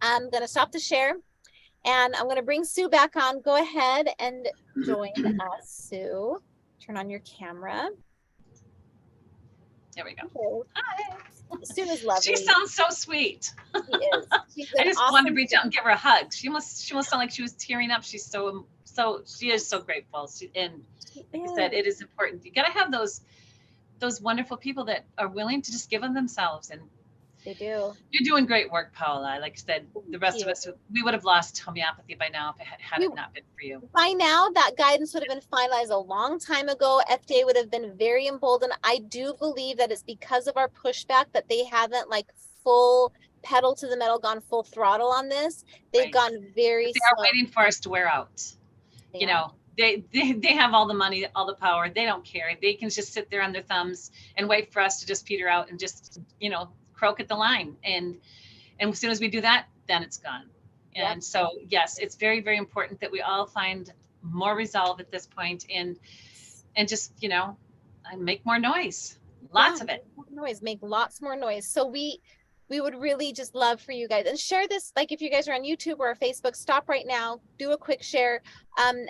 I'm going to stop the share and I'm going to bring Sue back on. Go ahead and join us, Sue. Turn on your camera. There we go. Okay. Hi. Sue is lovely. She sounds so sweet. She is. I just wanted to reach out and give her a hug. She must sound like she was tearing up. She's she is so grateful. And like I said, it is important. You got to have those wonderful people that are willing to just give of themselves. And they do. You're doing great work, Paula. Like I said, the rest of us, we would have lost homeopathy by now if it had it not been for you. By now, that guidance would have been finalized a long time ago. FDA would have been very emboldened. I do believe that it's because of our pushback that they haven't like full pedal to the metal, gone full throttle on this. They've gone very slow. They are waiting for us to wear out. You know, they have all the money, all the power. They don't care. They can just sit there on their thumbs and wait for us to just peter out and just, you know, croak at the line. And as soon as we do that, then it's gone. And so, yes, it's very, very important that we all find more resolve at this point and just, you know, make more noise. Lots of it. Make lots more noise. So we would really just love for you guys, and share this. Like if you guys are on YouTube or Facebook, stop right now, do a quick share.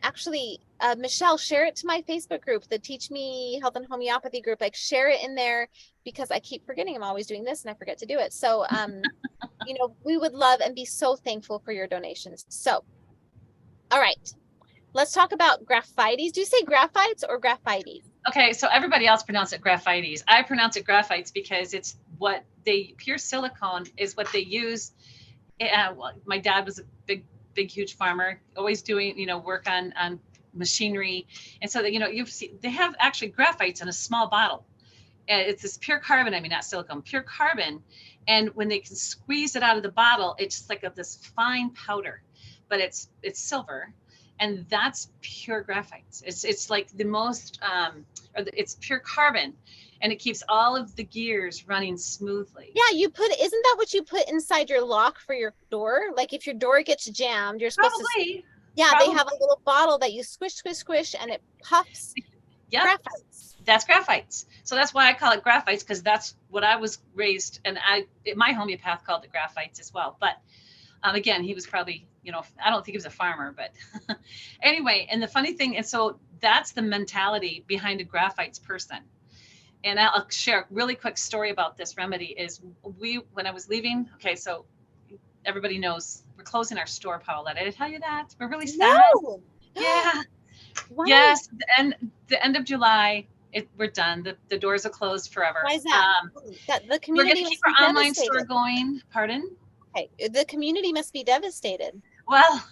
Actually, Michelle, share it to my Facebook group, the Teach Me Health and Homeopathy group. Like share it in there, because I keep forgetting. I'm always doing this and I forget to do it. So, you know, we would love and be so thankful for your donations. So, all right, let's talk about Graphites. Do you say Graphites or Graphites? Okay, so everybody else pronounce it Graphites. I pronounce it Graphites because it's what pure silicone is what they use. Well, my dad was a big, huge farmer, always doing, you know, work on machinery. And so that, you know, they have actually Graphites in a small bottle. It's this pure carbon, I mean, not silicone, pure carbon. And when they can squeeze it out of the bottle, it's just like this fine powder, but it's silver. And that's pure graphites. It's like the most, it's pure carbon, and it keeps all of the gears running smoothly. Yeah, isn't that what you put inside your lock for your door? Like if your door gets jammed, you're supposed to. Yeah, Probably. They have a little bottle that you squish, and it puffs. Yeah, graphites. That's graphites. So that's why I call it graphites, because that's what I was raised, and my homeopath called it graphites as well. But again, he was probably, you know, I don't think he was a farmer, but anyway. And the funny thing, and so that's the mentality behind a graphites person. And I'll share a really quick story about this remedy. Is when I was leaving, okay, so everybody knows we're closing our store, Paulette. Did I tell you that? We're really sad. No. Yeah. Why? Yes. And the end of July, we're done. The doors are closed forever. Why is that? The community. We're going to keep our online store going. Pardon? Okay. The community must be devastated. Well,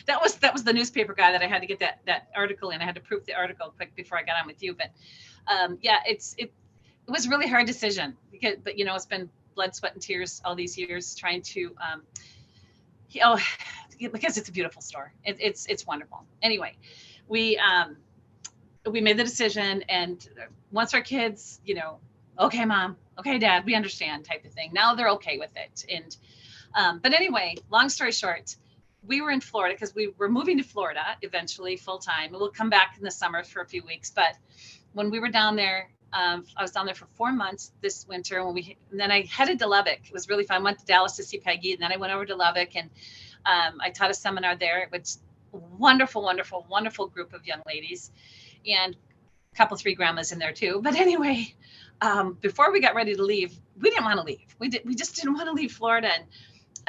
that was the newspaper guy that I had to get that article in. I had to proof the article quick before I got on with you. But yeah, it was a really hard decision but you know, it's been blood, sweat, and tears all these years trying to because it's a beautiful store. It's wonderful. Anyway, we made the decision, and once our kids, you know, okay, Mom, okay, Dad, we understand type of thing. Now they're okay with it. And but anyway, long story short, we were in Florida because we were moving to Florida eventually full time. We'll come back in the summer for a few weeks. But when we were down there, I was down there for 4 months this winter. And then I headed to Lubbock. It was really fun. I went to Dallas to see Peggy, and then I went over to Lubbock, and I taught a seminar there. It was a wonderful, wonderful, wonderful group of young ladies, and a couple, 3 grandmas in there too. But anyway, before we got ready to leave, we didn't want to leave. We just didn't want to leave Florida.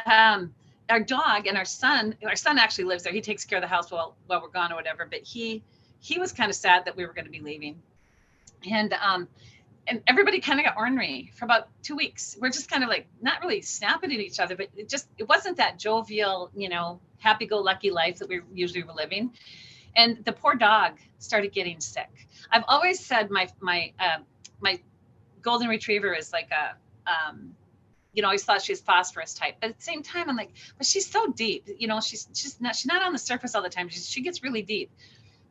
And our dog and our son actually lives there. He takes care of the house while we're gone or whatever. But he was kind of sad that we were going to be leaving. And everybody kind of got ornery for about 2 weeks. We're just kind of like not really snapping at each other, but it wasn't that jovial, you know, happy-go-lucky life that we usually were living. And the poor dog started getting sick. I've always said my golden retriever is like a you know, I always thought she was phosphorus type, but at the same time, I'm like, but she's so deep, you know, she's not on the surface all the time. She gets really deep.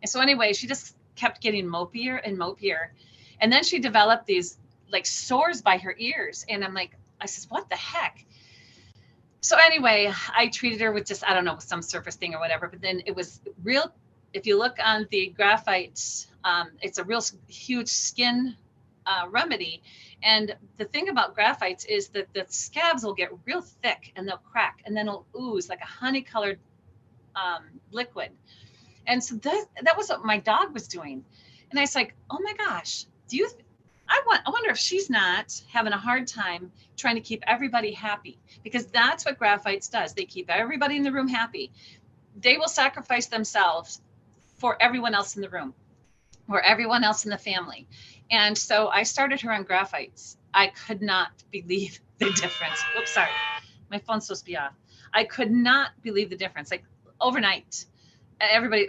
And so anyway, she just kept getting mopier and mopier. And then she developed these like sores by her ears. And I says, what the heck? So anyway, I treated her with just, I don't know, some surface thing or whatever, but then it was real. If you look on the Graphites, it's a real huge skin remedy. And the thing about Graphites is that the scabs will get real thick and they'll crack, and then it'll ooze like a honey colored liquid. And so that was what my dog was doing. And I was like, oh my gosh, I wonder if she's not having a hard time trying to keep everybody happy, because that's what Graphites does. They keep everybody in the room happy. They will sacrifice themselves for everyone else in the room or everyone else in the family. And so I started her on Graphites. I could not believe the difference. Oops, sorry. My phone's supposed to be off. I could not believe the difference. Like overnight,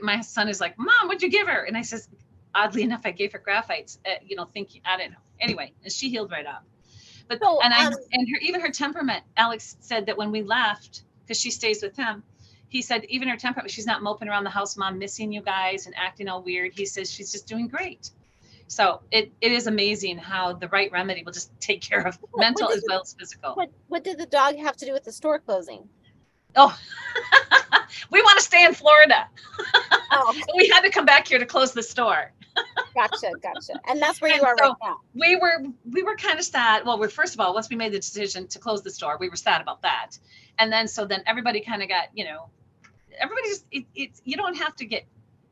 my son is like, Mom, what'd you give her? And I says, oddly enough, I gave her Graphites, you know, thinking, I don't know. Anyway, and she healed right up. But, even her temperament, Alex said that when we left, because she stays with him, he said, even her temperament, she's not moping around the house, Mom, missing you guys and acting all weird. He says she's just doing great. So it is amazing how the right remedy will just take care of mental as well as physical. What did the dog have to do with the store closing? Oh, we want to stay in Florida. Oh, We had to come back here to close the store. gotcha. And that's where you are right now. We were kind of sad. Well, first of all, once we made the decision to close the store, we were sad about that. And then everybody kind of got, everybody just, you don't have to get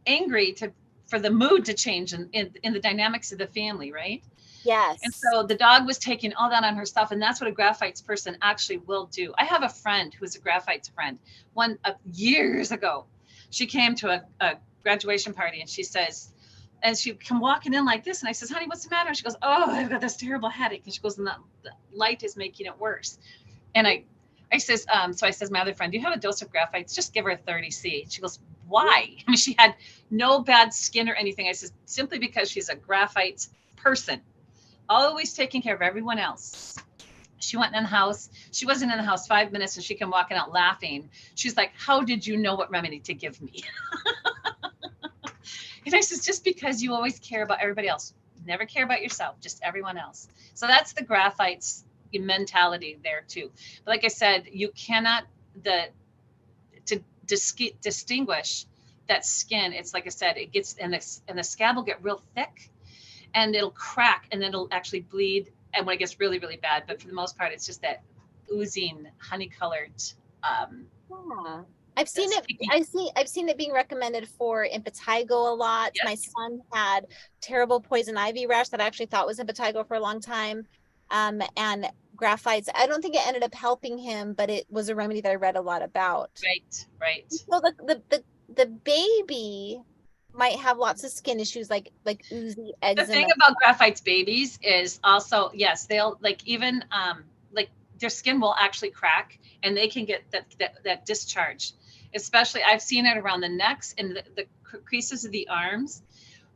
angry for the mood to change in the dynamics of the family, right? Yes. And so the dog was taking all that on herself, and that's what a Graphites person actually will do. I have a friend who's a Graphites friend. Years ago, she came to a graduation party, and she says, and she come walking in like this, and I says, honey, what's the matter? And she goes, oh, I've got this terrible headache. And she goes, and the light is making it worse. And I says, so I says, my other friend, do you have a dose of Graphites? Just give her a 30C. She goes, why? I mean, she had no bad skin or anything. I says, simply because she's a Graphites person, always taking care of everyone else. She went in the house. She wasn't in the house 5 minutes, and she came walking out laughing. She's like, how did you know what remedy to give me? And I says, just because you always care about everybody else. Never care about yourself, just everyone else. So that's the Graphites mentality there too. But like I said, you cannot distinguish that skin. It's like I said, it gets, and the scab will get real thick, and it'll crack, and then it'll actually bleed. And when it gets really, really bad, but for the most part, it's just that oozing, honey-colored. Yeah. I've seen it being recommended for impetigo a lot. Yes. My son had terrible poison ivy rash that I actually thought was impetigo for a long time. And Graphites, I don't think it ended up helping him, but it was a remedy that I read a lot about. Right. So the baby might have lots of skin issues like oozy eczema. The thing about Graphites babies is also, yes, they'll even their skin will actually crack, and they can get that discharge. Especially, I've seen it around the necks and the creases of the arms.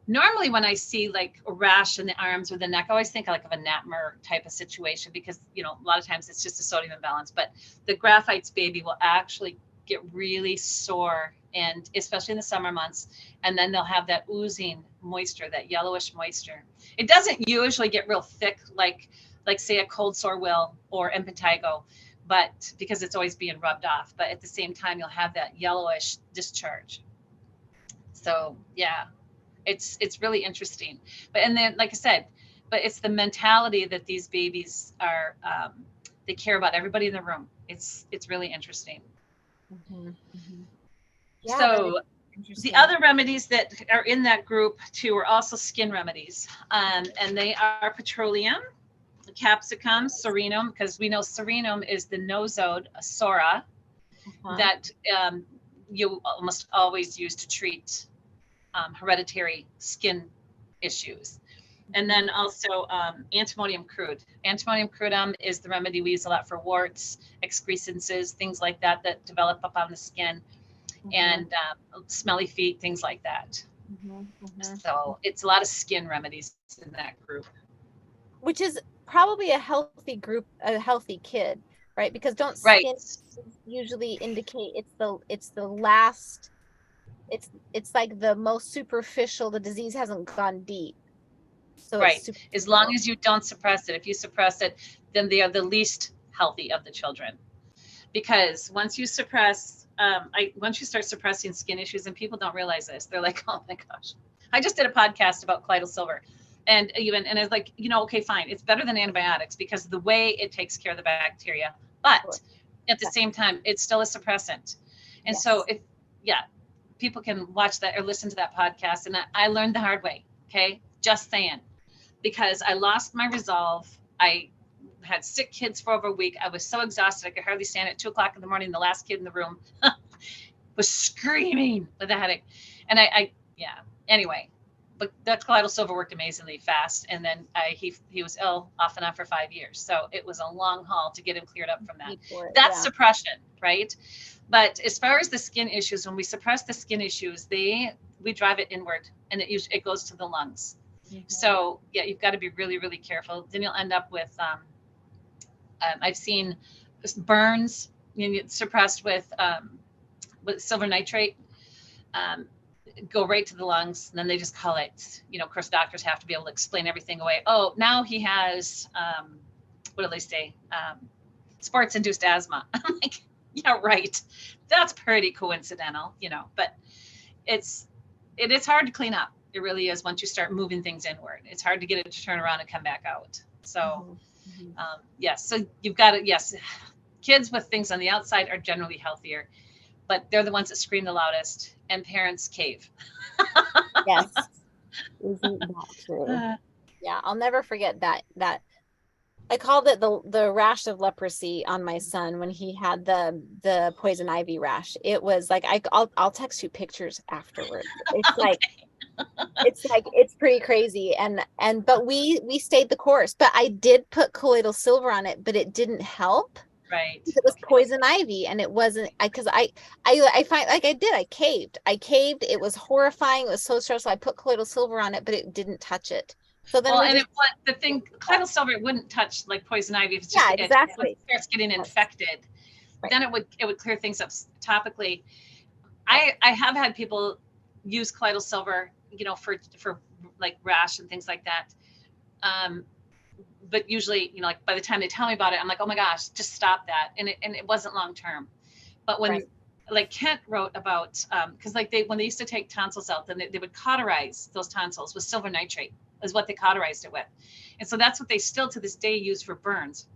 Normally when I see like a rash in the arms or the neck, I always think like of a Natmer type of situation, because, a lot of times it's just a sodium imbalance. But the Graphites baby will actually get really sore, and especially in the summer months. And then they'll have that oozing moisture, that yellowish moisture. It doesn't usually get real thick like say a cold sore will or impetigo, but because it's always being rubbed off. But at the same time, you'll have that yellowish discharge. So yeah, it's really interesting. And then, like I said, but it's the mentality that these babies are, they care about everybody in the room. It's really interesting. Mm-hmm. Mm-hmm. Yeah, so the other remedies that are in that group too are also skin remedies. And they are petroleum, capsicum, serenum, because we know serenum is the nosode sora that you almost always use to treat hereditary skin issues. And then also antimonium crude. Antimonium crudum is the remedy we use a lot for warts, excrescences, things like that develop up on the skin, and smelly feet, things like that. So it's a lot of skin remedies in that group. Which is probably a healthy group, a healthy kid, right? Because don't skin usually indicate it's the last, it's like the most superficial, the disease hasn't gone deep. So right. As long as you don't suppress it. If you suppress it, then they are the least healthy of the children. Because once you suppress, once you start suppressing skin issues, and people don't realize this, they're like, oh my gosh. I just did a podcast about colloidal silver. And it's like, okay, fine. It's better than antibiotics because of the way it takes care of the bacteria. But at the same time, it's still a suppressant. And so people can watch that or listen to that podcast. And I learned the hard way. Okay. Just saying, because I lost my resolve. I had sick kids for over a week. I was so exhausted. I could hardly stand at 2:00 in the morning. The last kid in the room was screaming with a headache. And anyway, but that colloidal silver worked amazingly fast. And then he was ill off and on for 5 years. So it was a long haul to get him cleared up from that. That's suppression, right? But as far as the skin issues, when we suppress the skin issues, we drive it inward, and it goes to the lungs. So yeah, you've got to be really, really careful. Then you'll end up with, I've seen burns suppressed with with silver nitrate, go right to the lungs. And then they just call it, you know, of course, doctors have to be able to explain everything away. Oh, now he has, what do they say? Sports induced asthma. I'm like, yeah, right. That's pretty coincidental, you know, but it is hard to clean up. It really is. Once you start moving things inward, it's hard to get it to turn around and come back out. So, yes. So you've got it. Yes. Kids with things on the outside are generally healthier, but they're the ones that scream the loudest, and parents cave. Yes. Isn't that true? Yeah. I'll never forget that I called it the rash of leprosy on my son when he had the poison ivy rash. It was like, I'll text you pictures afterwards. It's like, it's pretty crazy. But we stayed the course, but I did put colloidal silver on it, but it didn't help. Right. It was poison ivy, and it wasn't, because I find, like, I caved. It was horrifying. It was so stressful. I put colloidal silver on it, but it didn't touch it. So then, colloidal silver wouldn't touch like poison ivy. If it's just, exactly. It starts getting infected, right, then it would clear things up topically. I have had people use colloidal silver, you know, for like rash and things like that. But usually, you know, like by the time they tell me about it, I'm like, oh my gosh, just stop that. And it wasn't long term. But when, like Kent wrote about, because like when they used to take tonsils out, then they would cauterize those tonsils with silver nitrate, is what they cauterized it with. And so that's what they still to this day use for burns.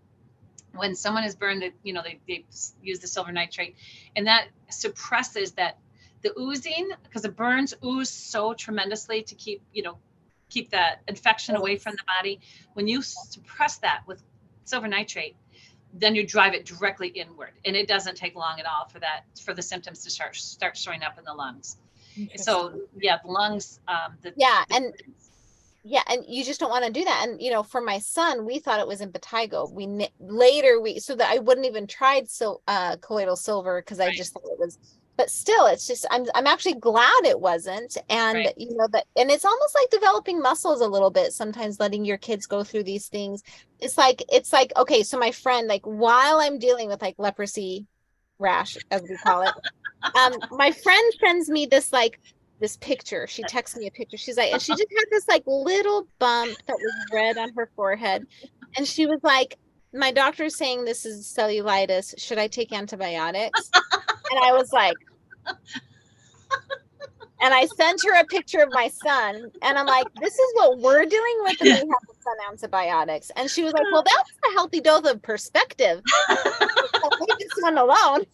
When someone is burned, you know, they use the silver nitrate, and that suppresses the oozing, because the burns ooze so tremendously to keep that infection away from the body. When you suppress that with silver nitrate, then you drive it directly inward, and it doesn't take long at all for the symptoms to start showing up in the lungs. So yeah, the lungs. And you just don't want to do that. And, you know, for my son, we thought it was impetigo. So that I wouldn't even tried colloidal silver, because I just thought it was. But still, it's just, I'm actually glad it wasn't. And, you know, and it's almost like developing muscles a little bit, sometimes letting your kids go through these things. It's like, okay, so my friend, like, while I'm dealing with like leprosy rash, as we call it, my friend sends me this picture. She texts me a picture. She's like, and she just had this like little bump that was red on her forehead. And she was like, my doctor's saying this is cellulitis. Should I take antibiotics? And I was like, and I sent her a picture of my son, and I'm like, this is what we're dealing with, and we have to send antibiotics. And she was like, well, that's a healthy dose of perspective. Leave this one alone.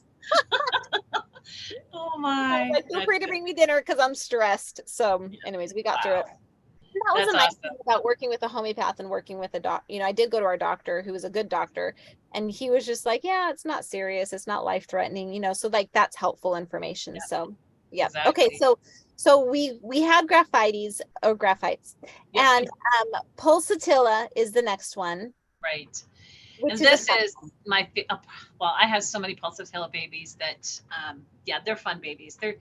Oh my. Like, feel free to bring me dinner because I'm stressed. So anyways, we got through it. That was a nice thing about working with a homeopath and working with a doc. You know, I did go to our doctor, who was a good doctor, and he was just like, yeah, it's not serious. It's not life threatening, you know, so like that's helpful information. Yeah. So yeah. Exactly. Okay. So we had Graphites, and Pulsatilla is the next one. Right. And this is my, well, I have so many Pulsatilla babies that, they're fun babies. They're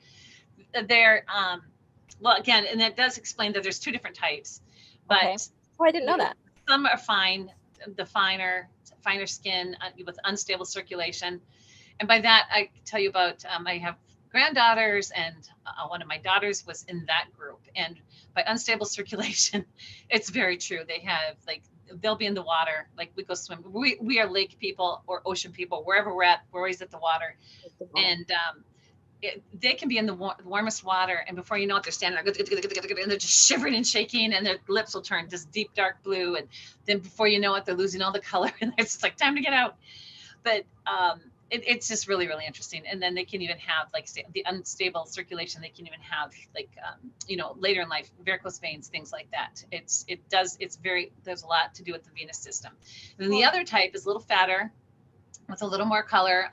well, again, and that does explain that there's two different types, but I didn't know that. Some are fine, the finer skin with unstable circulation. And by that, I tell you about, I have granddaughters, and one of my daughters was in that group. And by unstable circulation, it's very true. They have they'll be in the water, like we go swim. We are lake people or ocean people, wherever we're at, we're always at the water. And they can be in the warmest water, and before you know it, they're standing there and they're just shivering and shaking, and their lips will turn this deep dark blue, and then before you know it, they're losing all the color, and it's just like time to get out. But it's just really, really interesting. And then they can even have the unstable circulation. They can even have later in life, varicose veins, things like that. There's a lot to do with the venous system. And then the other type is a little fatter, with a little more color,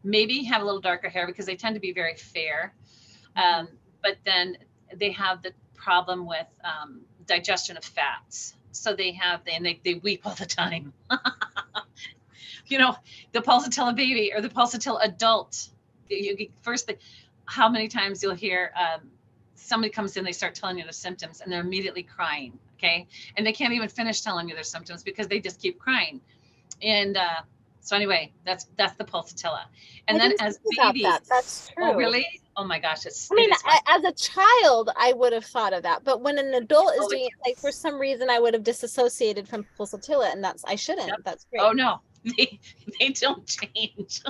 maybe have a little darker hair, because they tend to be very fair. But then they have the problem with digestion of fats. So they weep all the time. You know, the Pulsatilla baby or the Pulsatilla adult, how many times you'll hear somebody comes in, they start telling you their symptoms, and they're immediately crying, okay? And they can't even finish telling you their symptoms because they just keep crying. And So anyway, that's the Pulsatilla. And I then didn't as think about babies, that. That's true. oh really? Oh my gosh, I mean, it is fun. as a child, I would have thought of that, but when an adult is doing it, like for some reason, I would have disassociated from Pulsatilla, and I shouldn't. Yep. That's great. Oh no, they don't change.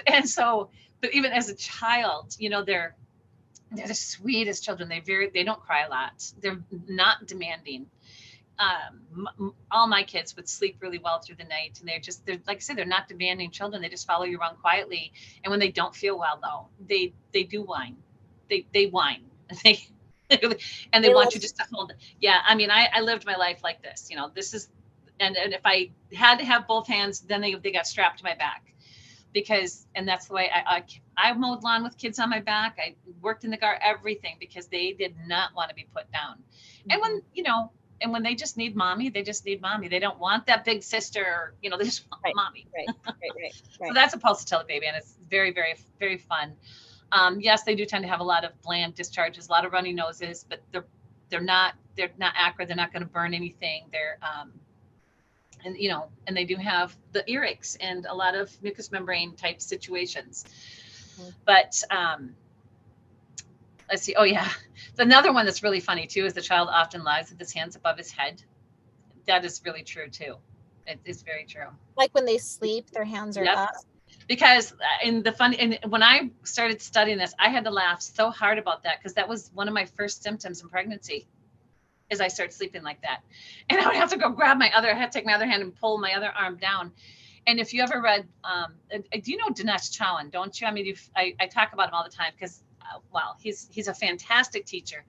and so, but even as a child, you know, they're the sweetest children. They don't cry a lot. They're not demanding. All my kids would sleep really well through the night, and they're like I said, they're not demanding children. They just follow you around quietly. And when they don't feel well, though, they do whine. They whine. And they want you just to hold it. Yeah, I mean, I lived my life like this. You know, this is, and if I had to have both hands, then they got strapped to my back, and that's the way I mowed lawn with kids on my back. I worked in the garden, everything, because they did not want to be put down. Mm-hmm. And when, you know, and when they just need mommy, they just need mommy. They don't want that big sister, you know, they just want mommy. Right. So that's a Pulsatilla baby, and it's very, very, very fun. Yes, they do tend to have a lot of bland discharges, a lot of runny noses, but they're not acrid. They're not going to burn anything. They're, and you know, and they do have the earaches and a lot of mucous membrane type situations. Mm-hmm. But let's see. Oh yeah, another one that's really funny too is the child often lies with his hands above his head. That is really true too. It is very true. Like when they sleep, their hands are up. Because when I started studying this, I had to laugh so hard about that, because that was one of my first symptoms in pregnancy, is I started sleeping like that. And I would have to go I had to take my other hand and pull my other arm down. And if you ever read, do you know Dinesh Chauhan, don't you? I mean, I talk about him all the time because, well, he's a fantastic teacher,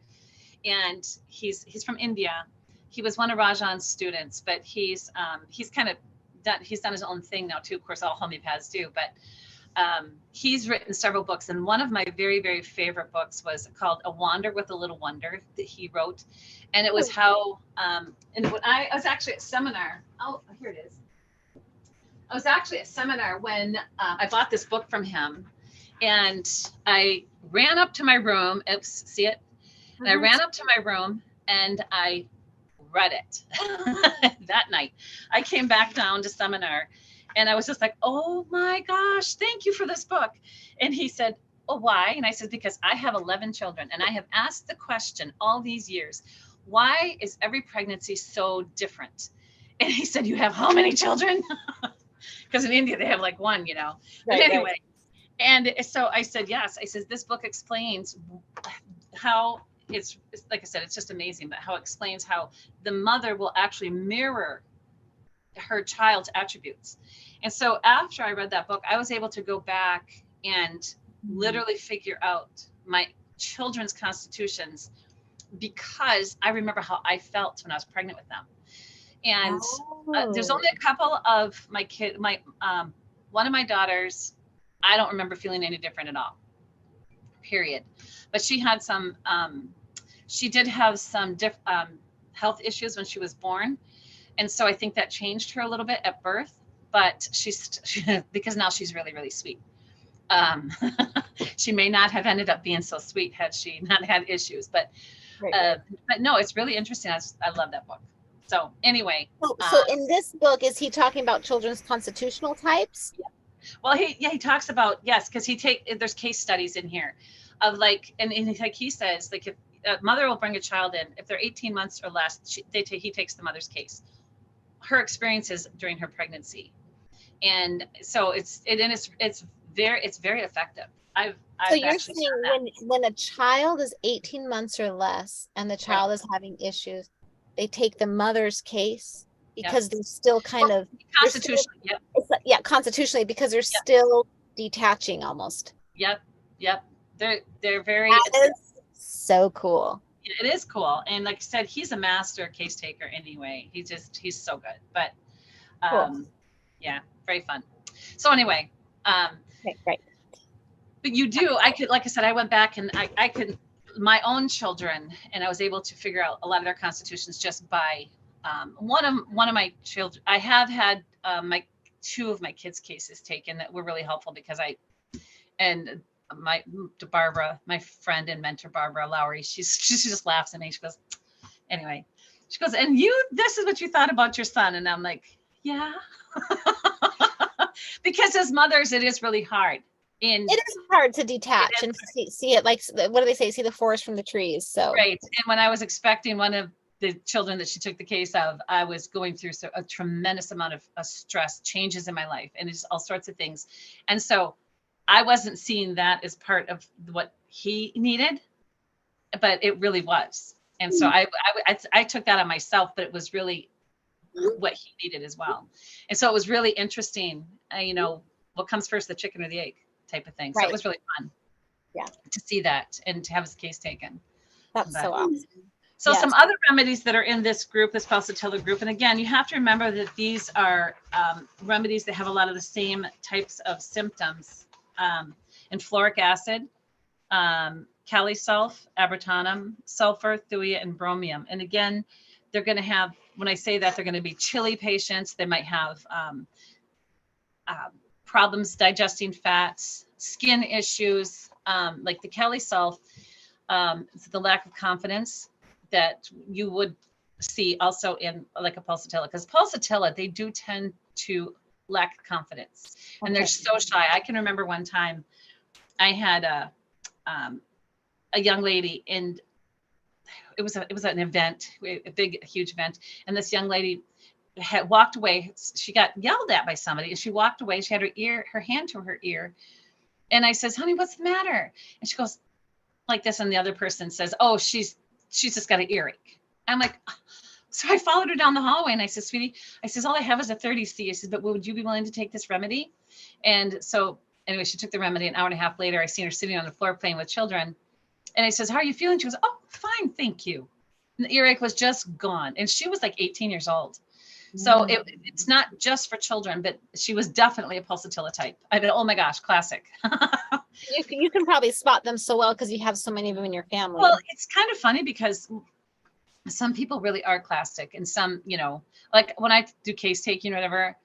and he's from India. He was one of Rajan's students, but he's kind of he's done his own thing now too. Of course, all homeopaths do, but he's written several books, and one of my very, very favorite books was called A Wander with a Little Wonder, that he wrote. And it was how, and when I was actually at seminar, here it is. I was actually at seminar when I bought this book from him, and I ran up to my room. Oops, see it? And I ran up to my room and I read it that night. I came back down to seminar, and I was just like, oh my gosh, thank you for this book. And he said, oh, why? And I said, because I have 11 children, and I have asked the question all these years, why is every pregnancy so different? And he said, you have how many children? Because in India they have like one, you know. But anyway, right. And so I said, yes. I said, this book explains how it's like I said, it's just amazing, but how it explains how the mother will actually mirror her child's attributes. And so after I read that book, I was able to go back and literally figure out my children's constitutions, because I remember how I felt when I was pregnant with them. And there's only a couple of my one of my daughters, I don't remember feeling any different at all, period. But she had some, she did have some health issues when she was born. And so I think that changed her a little bit at birth, but because now she's really, really sweet. She may not have ended up being so sweet had she not had issues, but no, it's really interesting. I love that book. So anyway. So in this book, is he talking about children's constitutional types? Yeah. Well, he talks about, yes, because there's case studies in here of like, and like he says, like if a mother will bring a child in, if they're 18 months or less, he takes the mother's case, her experiences during her pregnancy. And so it's very effective. So you're saying when a child is 18 months or less and the child is having issues, they take the mother's case because they're still kind of constitutionally, constitutionally, because they're still detaching almost. Yep. They're very. That is so cool. It is cool, and like I said, he's a master case taker anyway. He's so good. But cool. Yeah, very fun. So anyway, right. But you do. I could, like I said, I went back and I could my own children, and I was able to figure out a lot of their constitutions just by one of my children. I have had two of my kids' cases taken that were really helpful, because Barbara, my friend and mentor, Barbara Lowry, she just laughs at me. She goes, anyway, and this is what you thought about your son. And I'm like, Yeah. Because as mothers, it is really hard. And it is hard to detach and see it, like, what do they say? See the forest from the trees. So right. And when I was expecting one of the children that she took the case of, I was going through a tremendous amount of stress, changes in my life, and just all sorts of things. And so I wasn't seeing that as part of what he needed, but it really was. And so I took that on myself, but it was really what he needed as well. And so it was really interesting, what comes first, the chicken or the egg type of thing. So right. it was really fun to see that and to have his case taken. That's so awesome. So some other remedies that are in this group, this Pulsatilla group. And again, you have to remember that these are remedies that have a lot of the same types of symptoms. And floric acid, calisulf, abratanum, sulfur, thuia, and bromium. And again, they're going to have, when I say that, they're going to be chili patients. They might have problems digesting fats, skin issues, like the calisulf, the lack of confidence that you would see also in like a Pulsatilla, because Pulsatilla, they do tend to lack confidence, and they're so shy. I can remember one time I had a young lady, and it was an event, a huge event, and this young lady had walked away. She got yelled at by somebody, and she walked away. She had her hand to her ear, and I says, "Honey, what's the matter?" And she goes like this, and the other person says, "Oh, she's just got an earache." I'm like, so I followed her down the hallway, and I said, "Sweetie," I says, "all I have is a 30C." I says, "But would you be willing to take this remedy?" And so anyway, she took the remedy. An hour and a half later, I seen her sitting on the floor playing with children. And I says, "How are you feeling?" She goes, "Oh, fine, thank you." And the earache was just gone. And she was like 18 years old. So it's not just for children, but she was definitely a Pulsatilla type. I mean, oh my gosh, classic. You can probably spot them so well because you have so many of them in your family. Well, it's kind of funny because some people really are classic, and some, like when I do case taking or whatever,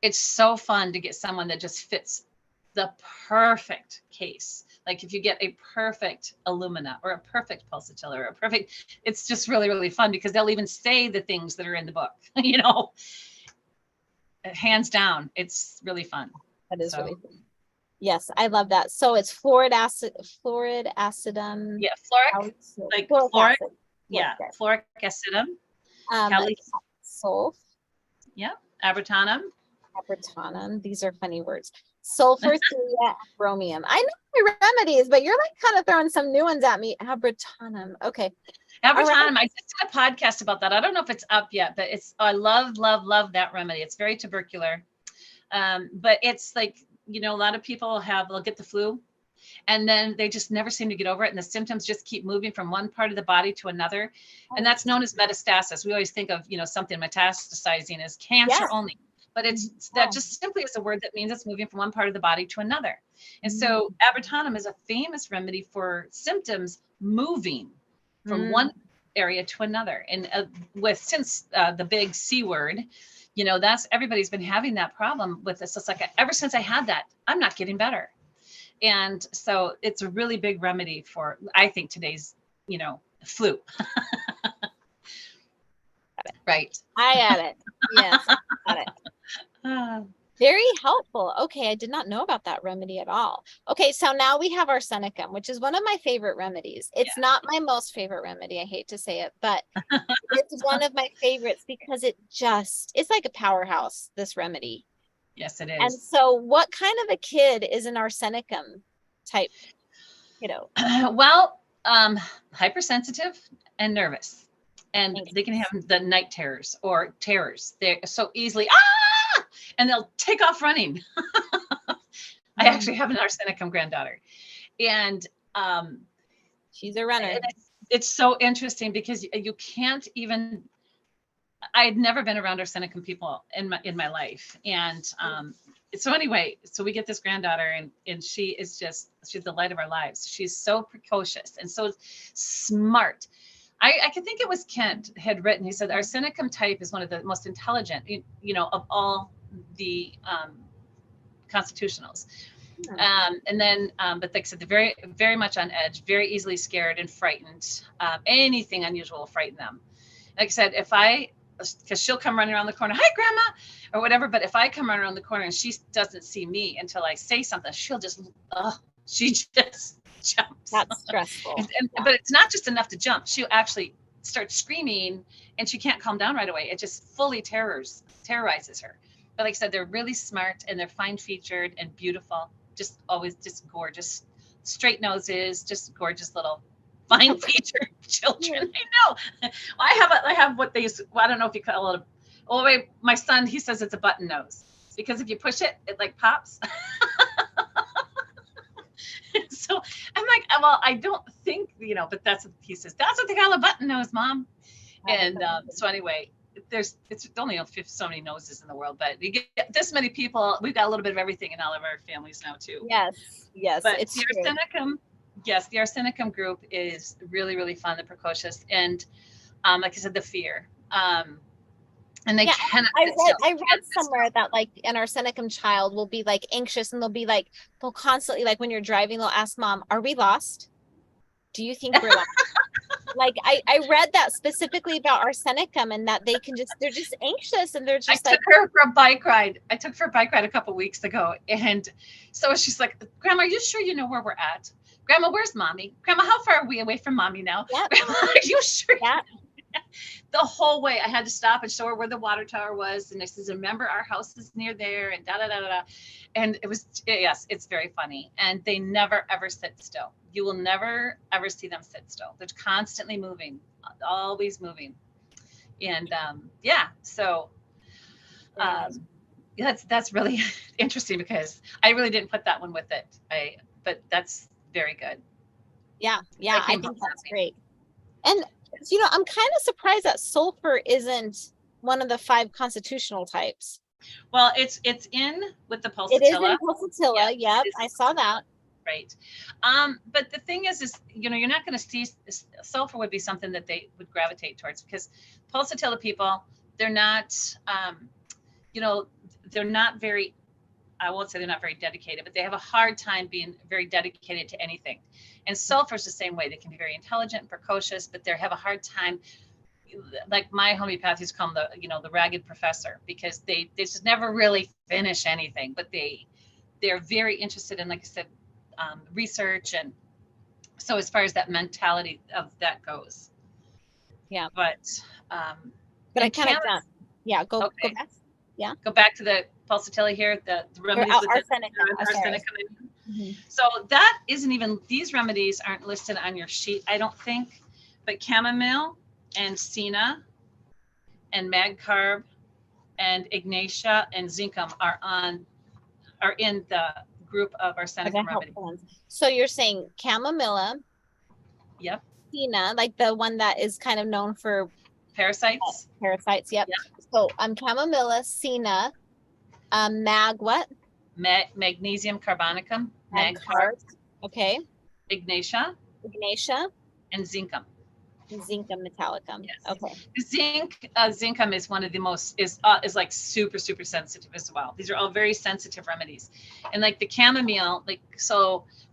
it's so fun to get someone that just fits the perfect case. Like if you get a perfect Illumina or a perfect Pulsatilla or a perfect, it's just really, really fun because they'll even say the things that are in the book, hands down. It's really fun. That is really fun. Yes, I love that. So it's florid acidum. Yeah, floric, like floric. Yeah, floric acidum. Sulf. Yeah, abratanum. These are funny words. Sulfur, thuia, bromium. I know my remedies, but you're like kind of throwing some new ones at me. Abratanum. Okay. Abratanum. I just did a podcast about that. I don't know if it's up yet, but I love that remedy. It's very tubercular. But it's like, a lot of people they'll get the flu, and then they just never seem to get over it. And the symptoms just keep moving from one part of the body to another. And that's known as metastasis. We always think of, something metastasizing as cancer only. But that just simply is a word that means it's moving from one part of the body to another. And so abratanum is a famous remedy for symptoms moving from one area to another. And since the big C word, that's, everybody's been having that problem with this. It's like, ever since I had that, I'm not getting better. And so it's a really big remedy for, I think, today's, flu. Right. I got it. Yes, I got it. Very helpful. Okay, I did not know about that remedy at all. Okay, so now we have Arsenicum, which is one of my favorite remedies. It's not my most favorite remedy. I hate to say it, but it's one of my favorites because it's like a powerhouse, this remedy. Yes, it is. And so what kind of a kid is an Arsenicum type kiddo? Well, hypersensitive and nervous. And they can have the night terrors or terrors. They're so easily, and they'll take off running. I actually have an Arsenicum granddaughter. And she's a runner. It's so interesting because you can't even, I'd never been around Arsenicum people in my life. And so anyway, so we get this granddaughter, and she's the light of our lives. She's so precocious and so smart. I could think it was Kent had written, he said, Arsenicum type is one of the most intelligent, of all the constitutionals. And then, but like I said, they're very, very much on edge, very easily scared and frightened. Anything unusual will frighten them. Like I said, if I because she'll come running around the corner, hi grandma, or whatever. But if I come running around the corner and she doesn't see me until I say something, she'll just, she just jumps. That's stressful. But it's not just enough to jump. She'll actually start screaming and she can't calm down right away. It just fully terrorizes her. But like I said, they're really smart and they're fine featured and beautiful. Just always just gorgeous, straight noses, just gorgeous little fine featured children. I know. I have what they used, well, I don't know if you call it wait, my son, he says it's a button nose because if you push it, it like pops. So I'm like, well, I don't think, but that's what he says. That's what they call a button nose, Mom. And so anyway, it's only so many noses in the world, but you get this many people. We've got a little bit of everything in all of our families now too. Yes. But it's the Arsenicum. Yes, the Arsenicum group is really, really fun. The precocious and, like I said, the fear. And they cannot. I read somewhere that like an Arsenicum child will be like anxious and they'll constantly, like when you're driving, they'll ask Mom, are we lost? Do you think we're lost? Like I read that specifically about Arsenicum and that they're just anxious and they're just I took her for a bike ride. A couple weeks ago. And so she's like, Grandma, are you sure you know where we're at? Grandma, where's Mommy? Grandma, how far are we away from Mommy now? Yep. Grandma, are you sure? Yeah. The whole way I had to stop and show her where the water tower was. And I says, remember our house is near there and da, da, da, da, da. And yes, it's very funny. And they never, ever sit still. You will never, ever see them sit still. They're constantly moving, always moving. And so that's really interesting because I really didn't put that one with it. But that's very good. Yeah. I think that's great. And I'm kind of surprised that sulfur isn't one of the 5 constitutional types. Well, it's in with the Pulsatilla. It is in Pulsatilla. Yep, I saw that. Right. But the thing is you're not going to see sulfur would be something that they would gravitate towards because Pulsatilla people, they're not, they're not very, I won't say they're not very dedicated, but they have a hard time being very dedicated to anything. And sulfur is the same way. They can be very intelligent and precocious, but they have a hard time. Like my homeopathists call them the ragged professor because they just never really finish anything, but they're very interested in, like I said, research. And so as far as that mentality of that goes. Yeah. But I kind of, go back. Yeah. Go back to the Pulsatilla here, the remedies with Arsenicum. Mm-hmm. So that isn't even, these remedies aren't listed on your sheet, I don't think, but chamomile and senna and mag carb and ignatia and zincum are in the group of Arsenicum remedies. So you're saying chamomilla. Yep. Senna, like the one that is kind of known for parasites. Yep. Yep. So chamomilla, senna, magnesium carbonicum, mag carb. Okay. Ignatia. And zincum. Zincum metallicum. Yes. Okay. Zincum is one of the most is like super sensitive as well. These are all very sensitive remedies, and like the chamomile,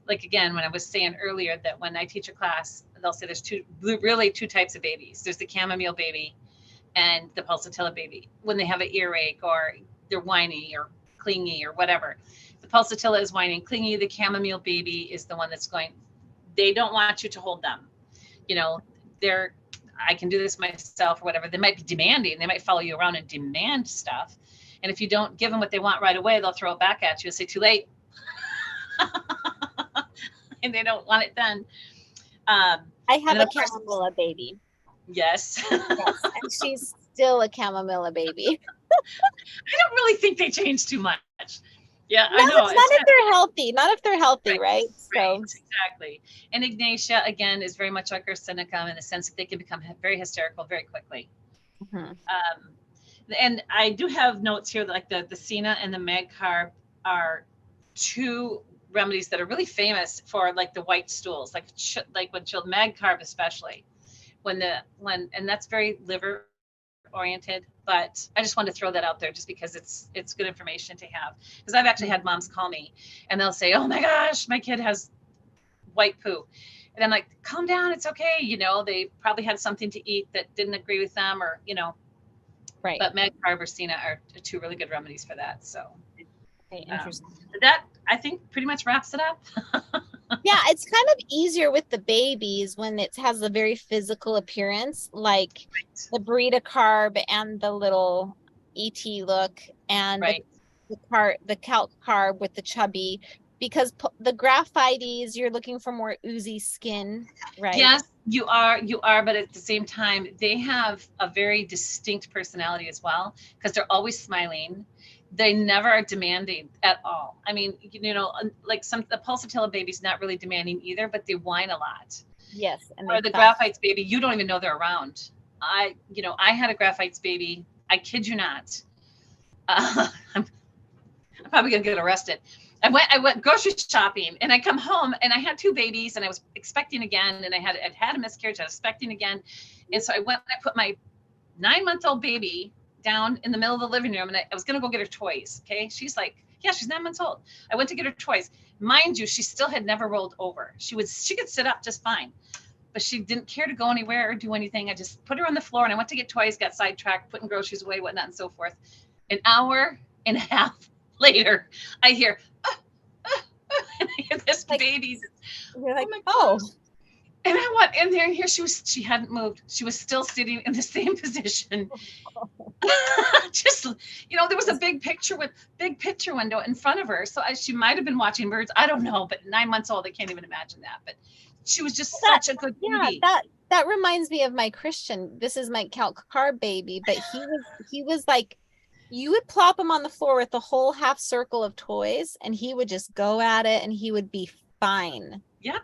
again, when I was saying earlier that when I teach a class, they'll say there's two types of babies. There's the chamomile baby, and the Pulsatilla baby. When they have an earache or they're whiny or clingy or whatever, the Pulsatilla is whiny and clingy. The chamomile baby is the one that's going. They don't want you to hold them. I can do this myself or whatever. They might be demanding. They might follow you around and demand stuff. And if you don't give them what they want right away, they'll throw it back at you and say, too late. And they don't want it then. I have a chamomilla baby. Yes. And she's still a chamomilla baby. I don't really think they change too much. Yeah, no, I know. Not if they're healthy. Not if they're healthy, right? Right, exactly. And ignatia, again, is very much like Arsenicum in the sense that they can become very hysterical very quickly. Mm-hmm. And I do have notes here, like the senna and the mag carb are 2 remedies that are really famous for like the white stools, like when children, mag carb especially, and that's very liver oriented. But I just wanted to throw that out there just because it's good information to have. Because I've actually had moms call me and they'll say, oh my gosh, my kid has white poo. And I'm like, calm down, it's okay. They probably had something to eat that didn't agree with them or, Right. But Mag, carb, or Cena are two really good remedies for that. So Okay, interesting. that I think pretty much wraps it up. Yeah, it's kind of easier with the babies when it has a very physical appearance, like the Baryta carb and the little ET look, and Right. the Calc carb with the chubby, because the Graphites, you're looking for more oozy skin, right? Yes, you are, but at the same time, they have a very distinct personality as well, because they're always smiling. They never are demanding at all. I mean, you know, like the Pulsatilla baby's not really demanding either, but they whine a lot. Yes, and or the Graphites baby, you don't even know they're around. I had a Graphites baby. I kid you not. I'm probably gonna get arrested. I went grocery shopping, and I come home, and I had two babies, and I was expecting again, and I'd had a miscarriage. I was expecting again, and so I went and I put my 9-month-old baby down in the middle of the living room, and I was gonna go get her toys. Okay, she's like, yeah, she's 9 months old. I went to get her toys. Mind you, she still had never rolled over. She could sit up just fine, but she didn't care to go anywhere or do anything. I just put her on the floor, and I went to get toys, got sidetracked, putting groceries away, whatnot, and so forth. An hour and a half later, I hear, and I hear this baby's. You're like, oh. And I went in there, and here she hadn't moved. She was still sitting in the same position. Just, there was a big picture window in front of her. So she might have been watching birds. I don't know, but 9 months old, I can't even imagine that. But she was just such a good baby. That reminds me of my Christian. This is my Calc carb baby, but he was like, you would plop him on the floor with the whole half circle of toys, and he would just go at it, and he would be fine. Yeah.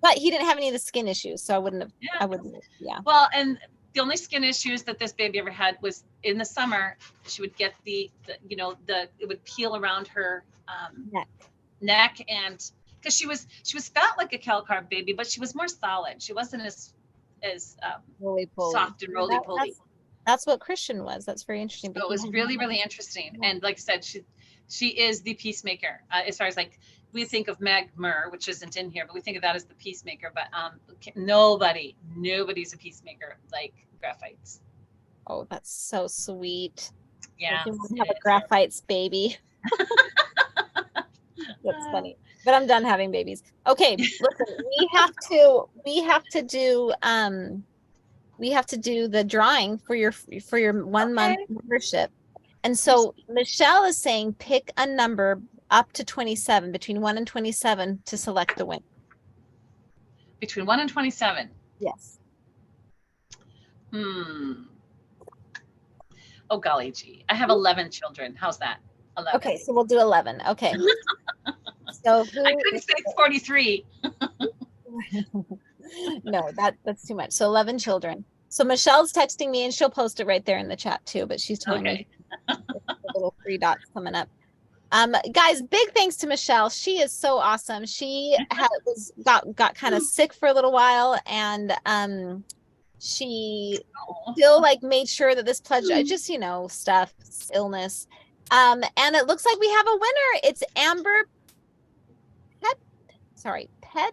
But he didn't have any of the skin issues, so I wouldn't have. Yeah. I wouldn't. Yeah. Well, and the only skin issues that this baby ever had was in the summer. She would get it would peel around her neck, and because she was fat like a Calc carb baby, but she was more solid. She wasn't as soft and roly-poly. That's what Christian was. That's very interesting. So it was really, really interesting. And like I said, she is the peacemaker. As far as like, we think of Magmer, which isn't in here, but we think of that as the peacemaker. But nobody's a peacemaker like Graphites. Oh, that's so sweet. Yeah. You have a Graphites baby. That's funny. But I'm done having babies. Okay, listen, we have to do the drawing for your 1 month membership. And so Michelle is saying pick a number up to 27, between 1 and 27, to select the winner. Between 1 and 27. Yes. Oh golly gee. I have 11 children. How's that? 11. Okay, so we'll do 11. Okay. So I couldn't say 43. No, that's too much. So 11 children. So Michelle's texting me, and she'll post it right there in the chat too, but she's telling me the little 3 dots coming up. Guys, big thanks to Michelle. She is so awesome. She got kind of sick for a little while, and she still made sure that this pledge, just stuff, illness. And it looks like we have a winner. It's Amber Petiprin.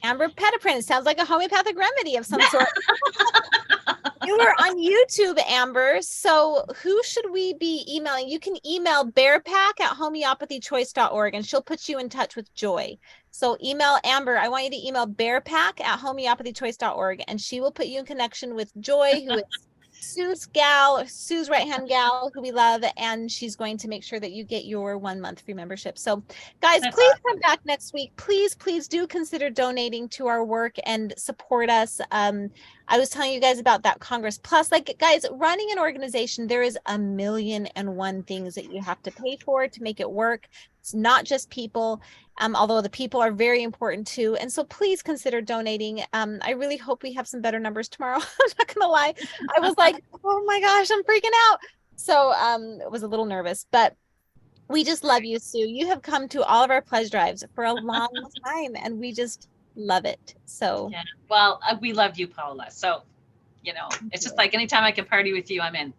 Amber Petiprin. It sounds like a homeopathic remedy of some sort. You are on YouTube, Amber. So who should we be emailing? You can email bearpack@homeopathychoice.org, and she'll put you in touch with Joy. So email Amber. I want you to email bearpack@homeopathychoice.org, and she will put you in connection with Joy, who is Sue's right-hand gal, who we love, and she's going to make sure that you get your 1 month free membership. So guys, please come back next week. Please do consider donating to our work and support us. I was telling you guys about that Congress Plus. Guys, running an organization, there is 1,000,001 things that you have to pay for to make it work. It's not just people, although the people are very important too. And so please consider donating. I really hope we have some better numbers tomorrow. I'm not gonna lie. I was like, oh my gosh, I'm freaking out. So I was a little nervous, but we just love you, Sue. You have come to all of our pledge drives for a long time, and we just love it. So yeah. Well, we love you, Paula. So it's just like anytime I can party with you, I'm in.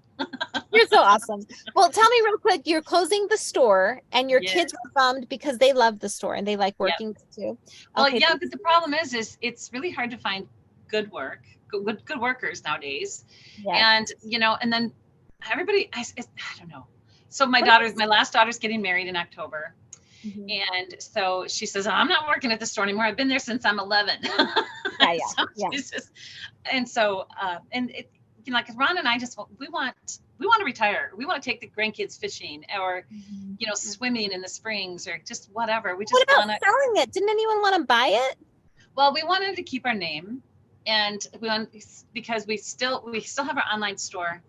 You're so awesome. Well, tell me real quick, you're closing the store, and your kids were bummed because they love the store and they like working too. Well, but the problem is it's really hard to find good work, good workers nowadays. Yes. And, you know, and then everybody, I don't know. So my last daughter's getting married in October. And so she says, I'm not working at the store anymore. I've been there since I'm 11. Yeah. And so, and it, you know, like Ron and I we want to retire. We want to take the grandkids fishing or, you know, swimming in the springs or just whatever. We just what about selling it? Didn't anyone want to buy it? Well, we wanted to keep our name, and because we still have our online store,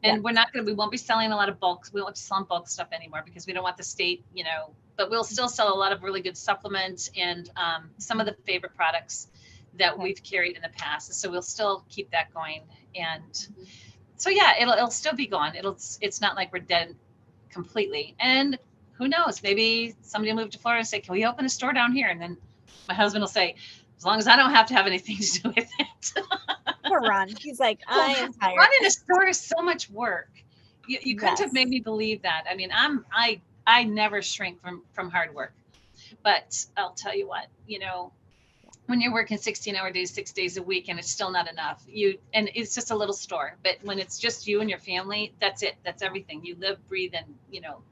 and we won't be selling a lot of bulk. We won't be selling bulk stuff anymore because we don't want the state, you know, but we'll still sell a lot of really good supplements and some of the favorite products that we've carried in the past. So we'll still keep that going. And so, yeah, it'll still be going. It's not like we're dead completely. And who knows, maybe somebody will move to Florida and say, can we open a store down here? And then my husband will say, as long as I don't have to have anything to do with it. Poor Ron. He's like, I am tired. Running a store is so much work. You couldn't have made me believe that. I mean, I never shrink from hard work, but I'll tell you what, you know, when you're working 16-hour days, 6 days a week, and it's still not enough, and it's just a little store, but when it's just you and your family, that's it. That's everything. You live, breathe, and, you know,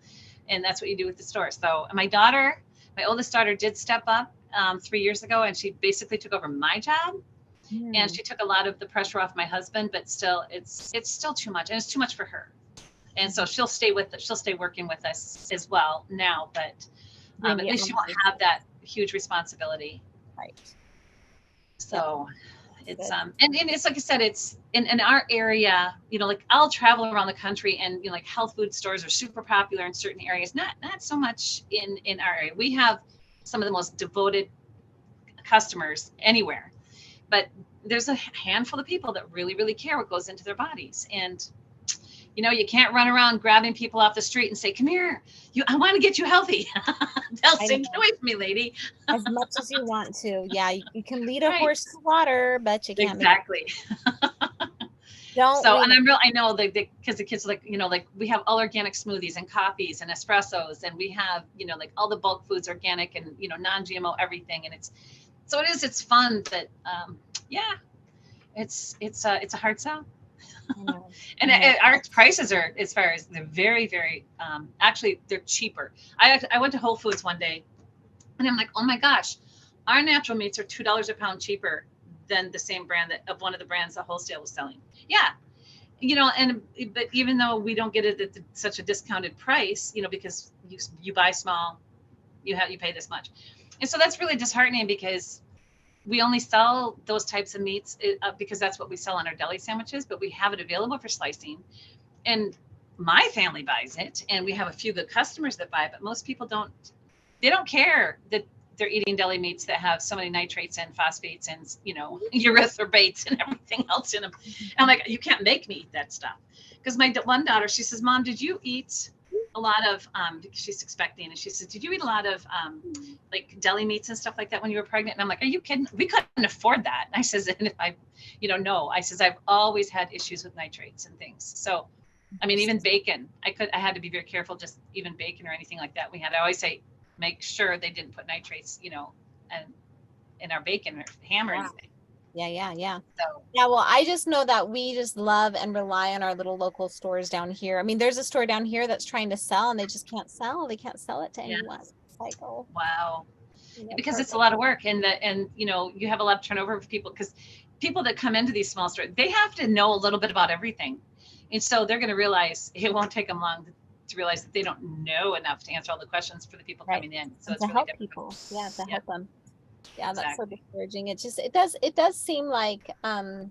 and that's what you do with the store. So my oldest daughter did step up 3 years ago, and she basically took over my job. And she took a lot of the pressure off my husband, but still it's still too much, and it's too much for her. And so she'll stay working with us as well now, but at least she won't have that huge responsibility. Right. So it's and it's like I said, it's in our area, you know, like I'll travel around the country, and, you know, like health food stores are super popular in certain areas, not so much in our area. We have some of the most devoted customers anywhere, but there's a handful of people that really, really care what goes into their bodies. And, you know, you can't run around grabbing people off the street and say, come here, I want to get you healthy. They'll say, get away from me, lady. As much as you want to. Yeah, you can lead a horse to water, but you can't. Exactly. I know because the kids, like, you know, like we have all organic smoothies and coffees and espressos, and we have, you know, like all the bulk foods organic and, you know, non-GMO everything. And it's fun, but it's a hard sell. And our prices are, as far as they're very, very, actually they're cheaper. I went to Whole Foods one day, and I'm like, oh my gosh, our natural meats are $2 a pound cheaper than the same brand of one of the brands that wholesale was selling. Yeah. You know, but even though we don't get it at such a discounted price, you know, because you buy small, you pay this much. And so that's really disheartening, because we only sell those types of meats because that's what we sell on our deli sandwiches, but we have it available for slicing. And my family buys it, and we have a few good customers that buy it, but most people don't care that they're eating deli meats that have so many nitrates and phosphates and, you know, erythrobates and everything else in them. And I'm like, you can't make me eat that stuff. Because my one daughter, she says, Mom, did you eat a lot of, because she's expecting, and she says, did you eat a lot of like deli meats and stuff like that when you were pregnant? And I'm like, are you kidding? We couldn't afford that. And I says, and if no, I says, I've always had issues with nitrates and things. So, I mean, even bacon, I had to be very careful, just even bacon or anything like that. I always say, make sure they didn't put nitrates, you know, and in our bacon or ham or anything. Yeah. So, yeah, well, I just know that we just love and rely on our little local stores down here. I mean, there's a store down here that's trying to sell, and they just can't sell. They can't sell it to anyone. It's like, oh, wow. Because it's a lot of work, and you know, you have a lot of turnover of people, because people that come into these small stores, they have to know a little bit about everything. And so they're going to realize it won't take them long to realize that they don't know enough to answer all the questions for the people coming in. So it's to really help difficult. people. Yeah, to help them. Yeah, that's Exactly. so discouraging. It does seem like, I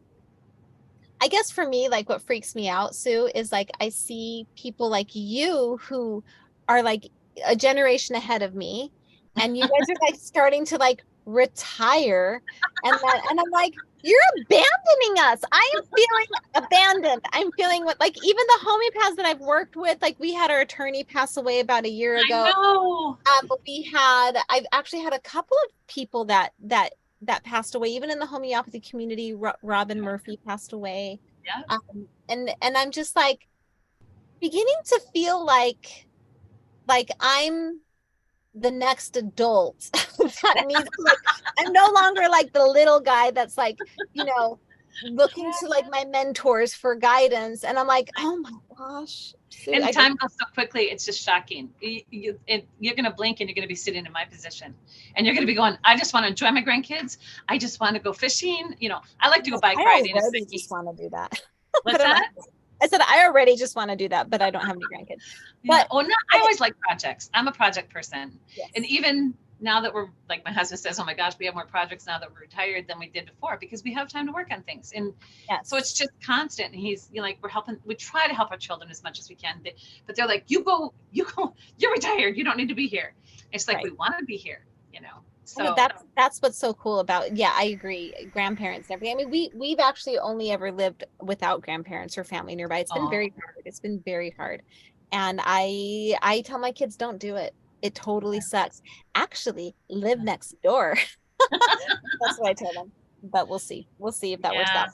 guess for me, like what freaks me out, Sue, is like I see people like you who are like a generation ahead of me, and you guys are like starting to like retire, and I'm like, you're abandoning us. I am feeling abandoned. I'm feeling like even the homeopaths that I've worked with, like we had our attorney pass away about a year ago. I know. I've actually had a couple of people that passed away, even in the homeopathy community. Robin Murphy passed away. Yeah. And I'm just like beginning to feel like I'm the next adult that needs like, I'm no longer like the little guy that's like, you know, looking to like my mentors for guidance. And I'm like, oh my gosh. And time goes so quickly. It's just shocking. You're going to blink and you're going to be sitting in my position and you're going to be going, I just want to enjoy my grandkids. I just want to go fishing. You know, I like to go bike riding. I already just want to do that. What's that? I said, I already just want to do that, but I don't have any grandkids. But no, I always like projects. I'm a project person. Yes. And even now that we're like, my husband says, oh my gosh, we have more projects now that we're retired than we did before because we have time to work on things. And yes. so it's just constant. And he's, you know, like, we try to help our children as much as we can, but they're like, you go, you're retired. You don't need to be here. It's like, we want to be here, you know? So that's what's so cool about, I agree. Grandparents and everything. I mean, we've actually only ever lived without grandparents or family nearby. It's been very hard. It's been very hard. And I tell my kids, don't do it. It totally sucks. Actually, live next door. That's what I tell them. But we'll see. We'll see if that works out.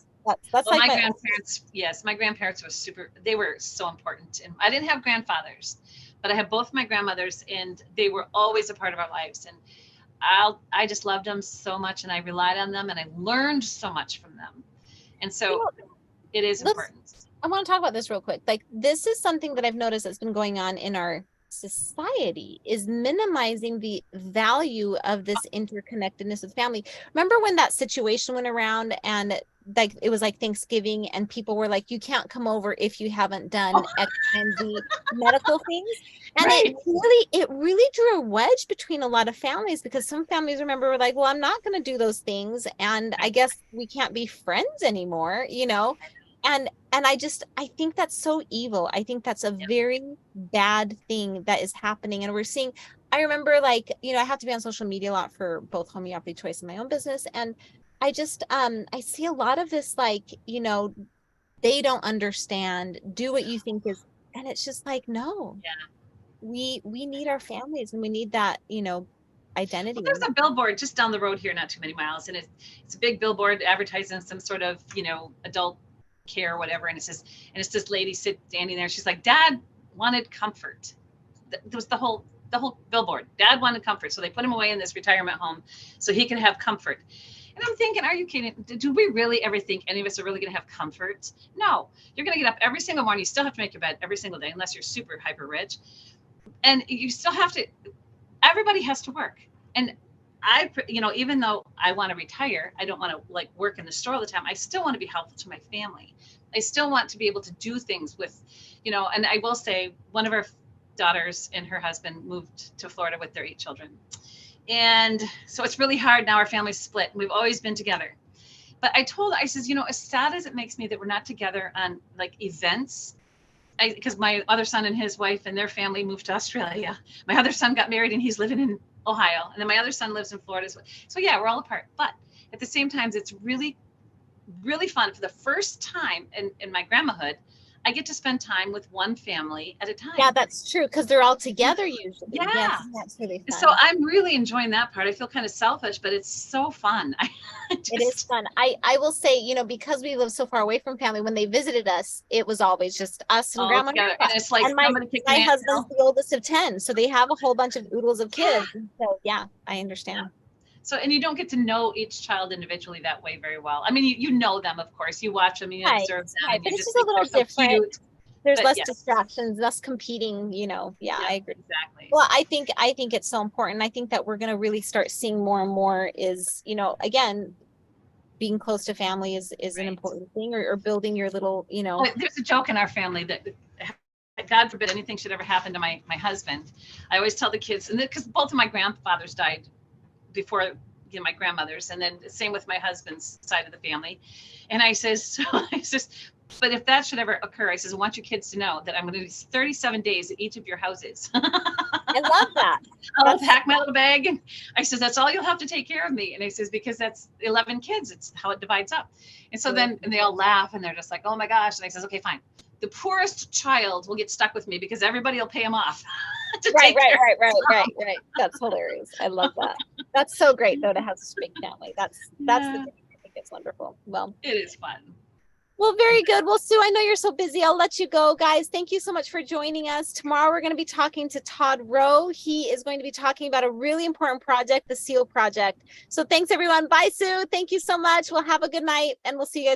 That's well, like my grandparents. Yes, my grandparents were they were so important. And I didn't have grandfathers, but I had both my grandmothers, and they were always a part of our lives. And I just loved them so much, and I relied on them, and I learned so much from them. And so it is important. I want to talk about this real quick. Like, this is something that I've noticed that's been going on in our society, is minimizing the value of this interconnectedness with family. Remember when that situation went around and like it was like Thanksgiving and people were like, you can't come over if you haven't done X and Z medical things. And it really drew a wedge between a lot of families, because some families, remember, were like, well, I'm not going to do those things, and I guess we can't be friends anymore, you know. And I think that's so evil. I think that's a very bad thing that is happening. And we're seeing, I remember, like, you know, I have to be on social media a lot for both Homeopathy Choice and my own business. And I just, I see a lot of this, like, you know, they don't understand, do what you think is, and it's just like, no, we need our families, and we need that, you know, identity. Well, there's a billboard just down the road here, not too many miles. And it's a big billboard advertising some sort of, you know, adult care or whatever, and it's this lady standing there. She's like, Dad wanted comfort. There was the whole billboard. Dad wanted comfort, so they put him away in this retirement home so he can have comfort. And I'm thinking, are you kidding? Do we really ever think any of us are really going to have comfort? No. You're going to get up every single morning. You still have to make your bed every single day, unless you're super hyper rich, and you still have to. Everybody has to work. And you know, even though I want to retire, I don't want to like work in the store all the time. I still want to be helpful to my family. I still want to be able to do things with, you know, and I will say one of our daughters and her husband moved to Florida with their 8 children. And so it's really hard now. Our family's split. We've always been together. But I says, you know, as sad as it makes me that we're not together on like events, because my other son and his wife and their family moved to Australia. My other son got married and he's living in Ohio. And then my other son lives in Florida as well. So yeah, we're all apart. But at the same time, it's really, really fun. For the first time in my grandmahood, I get to spend time with one family at a time. Yeah, that's true, because they're all together usually. Yeah. Yes, that's really fun. So I'm really enjoying that part. I feel kind of selfish, but it's so fun. It is fun. I will say, you know, because we live so far away from family, when they visited us, it was always just us and grandma. Together. And it's like, and my husband's the oldest of 10, so they have a whole bunch of oodles of kids. So yeah, I understand. Yeah. So, and you don't get to know each child individually that way very well. I mean, you know them, of course. You watch them, you observe them. Right. But it's just a little different. There's less distractions, less competing, you know. Yeah, I agree. Exactly. Well, I think it's so important. I think that we're going to really start seeing more and more is, you know, again, being close to family is an important thing, or building your little, you know. There's a joke in our family that, God forbid anything should ever happen to my husband. I always tell the kids, and because both of my grandfathers died before, you know, my grandmothers, and then same with my husband's side of the family. And I says, but if that should ever occur, I says, I want you kids to know that I'm going to do 37 days at each of your houses. I love that. I'll pack my little bag. And I says, that's all you'll have to take care of me. And I says, because that's 11 kids. It's how it divides up. And so then and they all laugh and they're just like, oh my gosh. And I says, okay, fine. The poorest child will get stuck with me because everybody will pay him off. Right. That's hilarious. I love that. That's so great though, to have such a big family. That's the thing. I think it's wonderful. Well, it is fun. Well, very good. Well, Sue, I know you're so busy. I'll let you go, guys. Thank you so much for joining us. Tomorrow, we're going to be talking to Todd Rowe. He is going to be talking about a really important project, the SEAL project. So thanks, everyone. Bye, Sue. Thank you so much. We'll have a good night, and we'll see you guys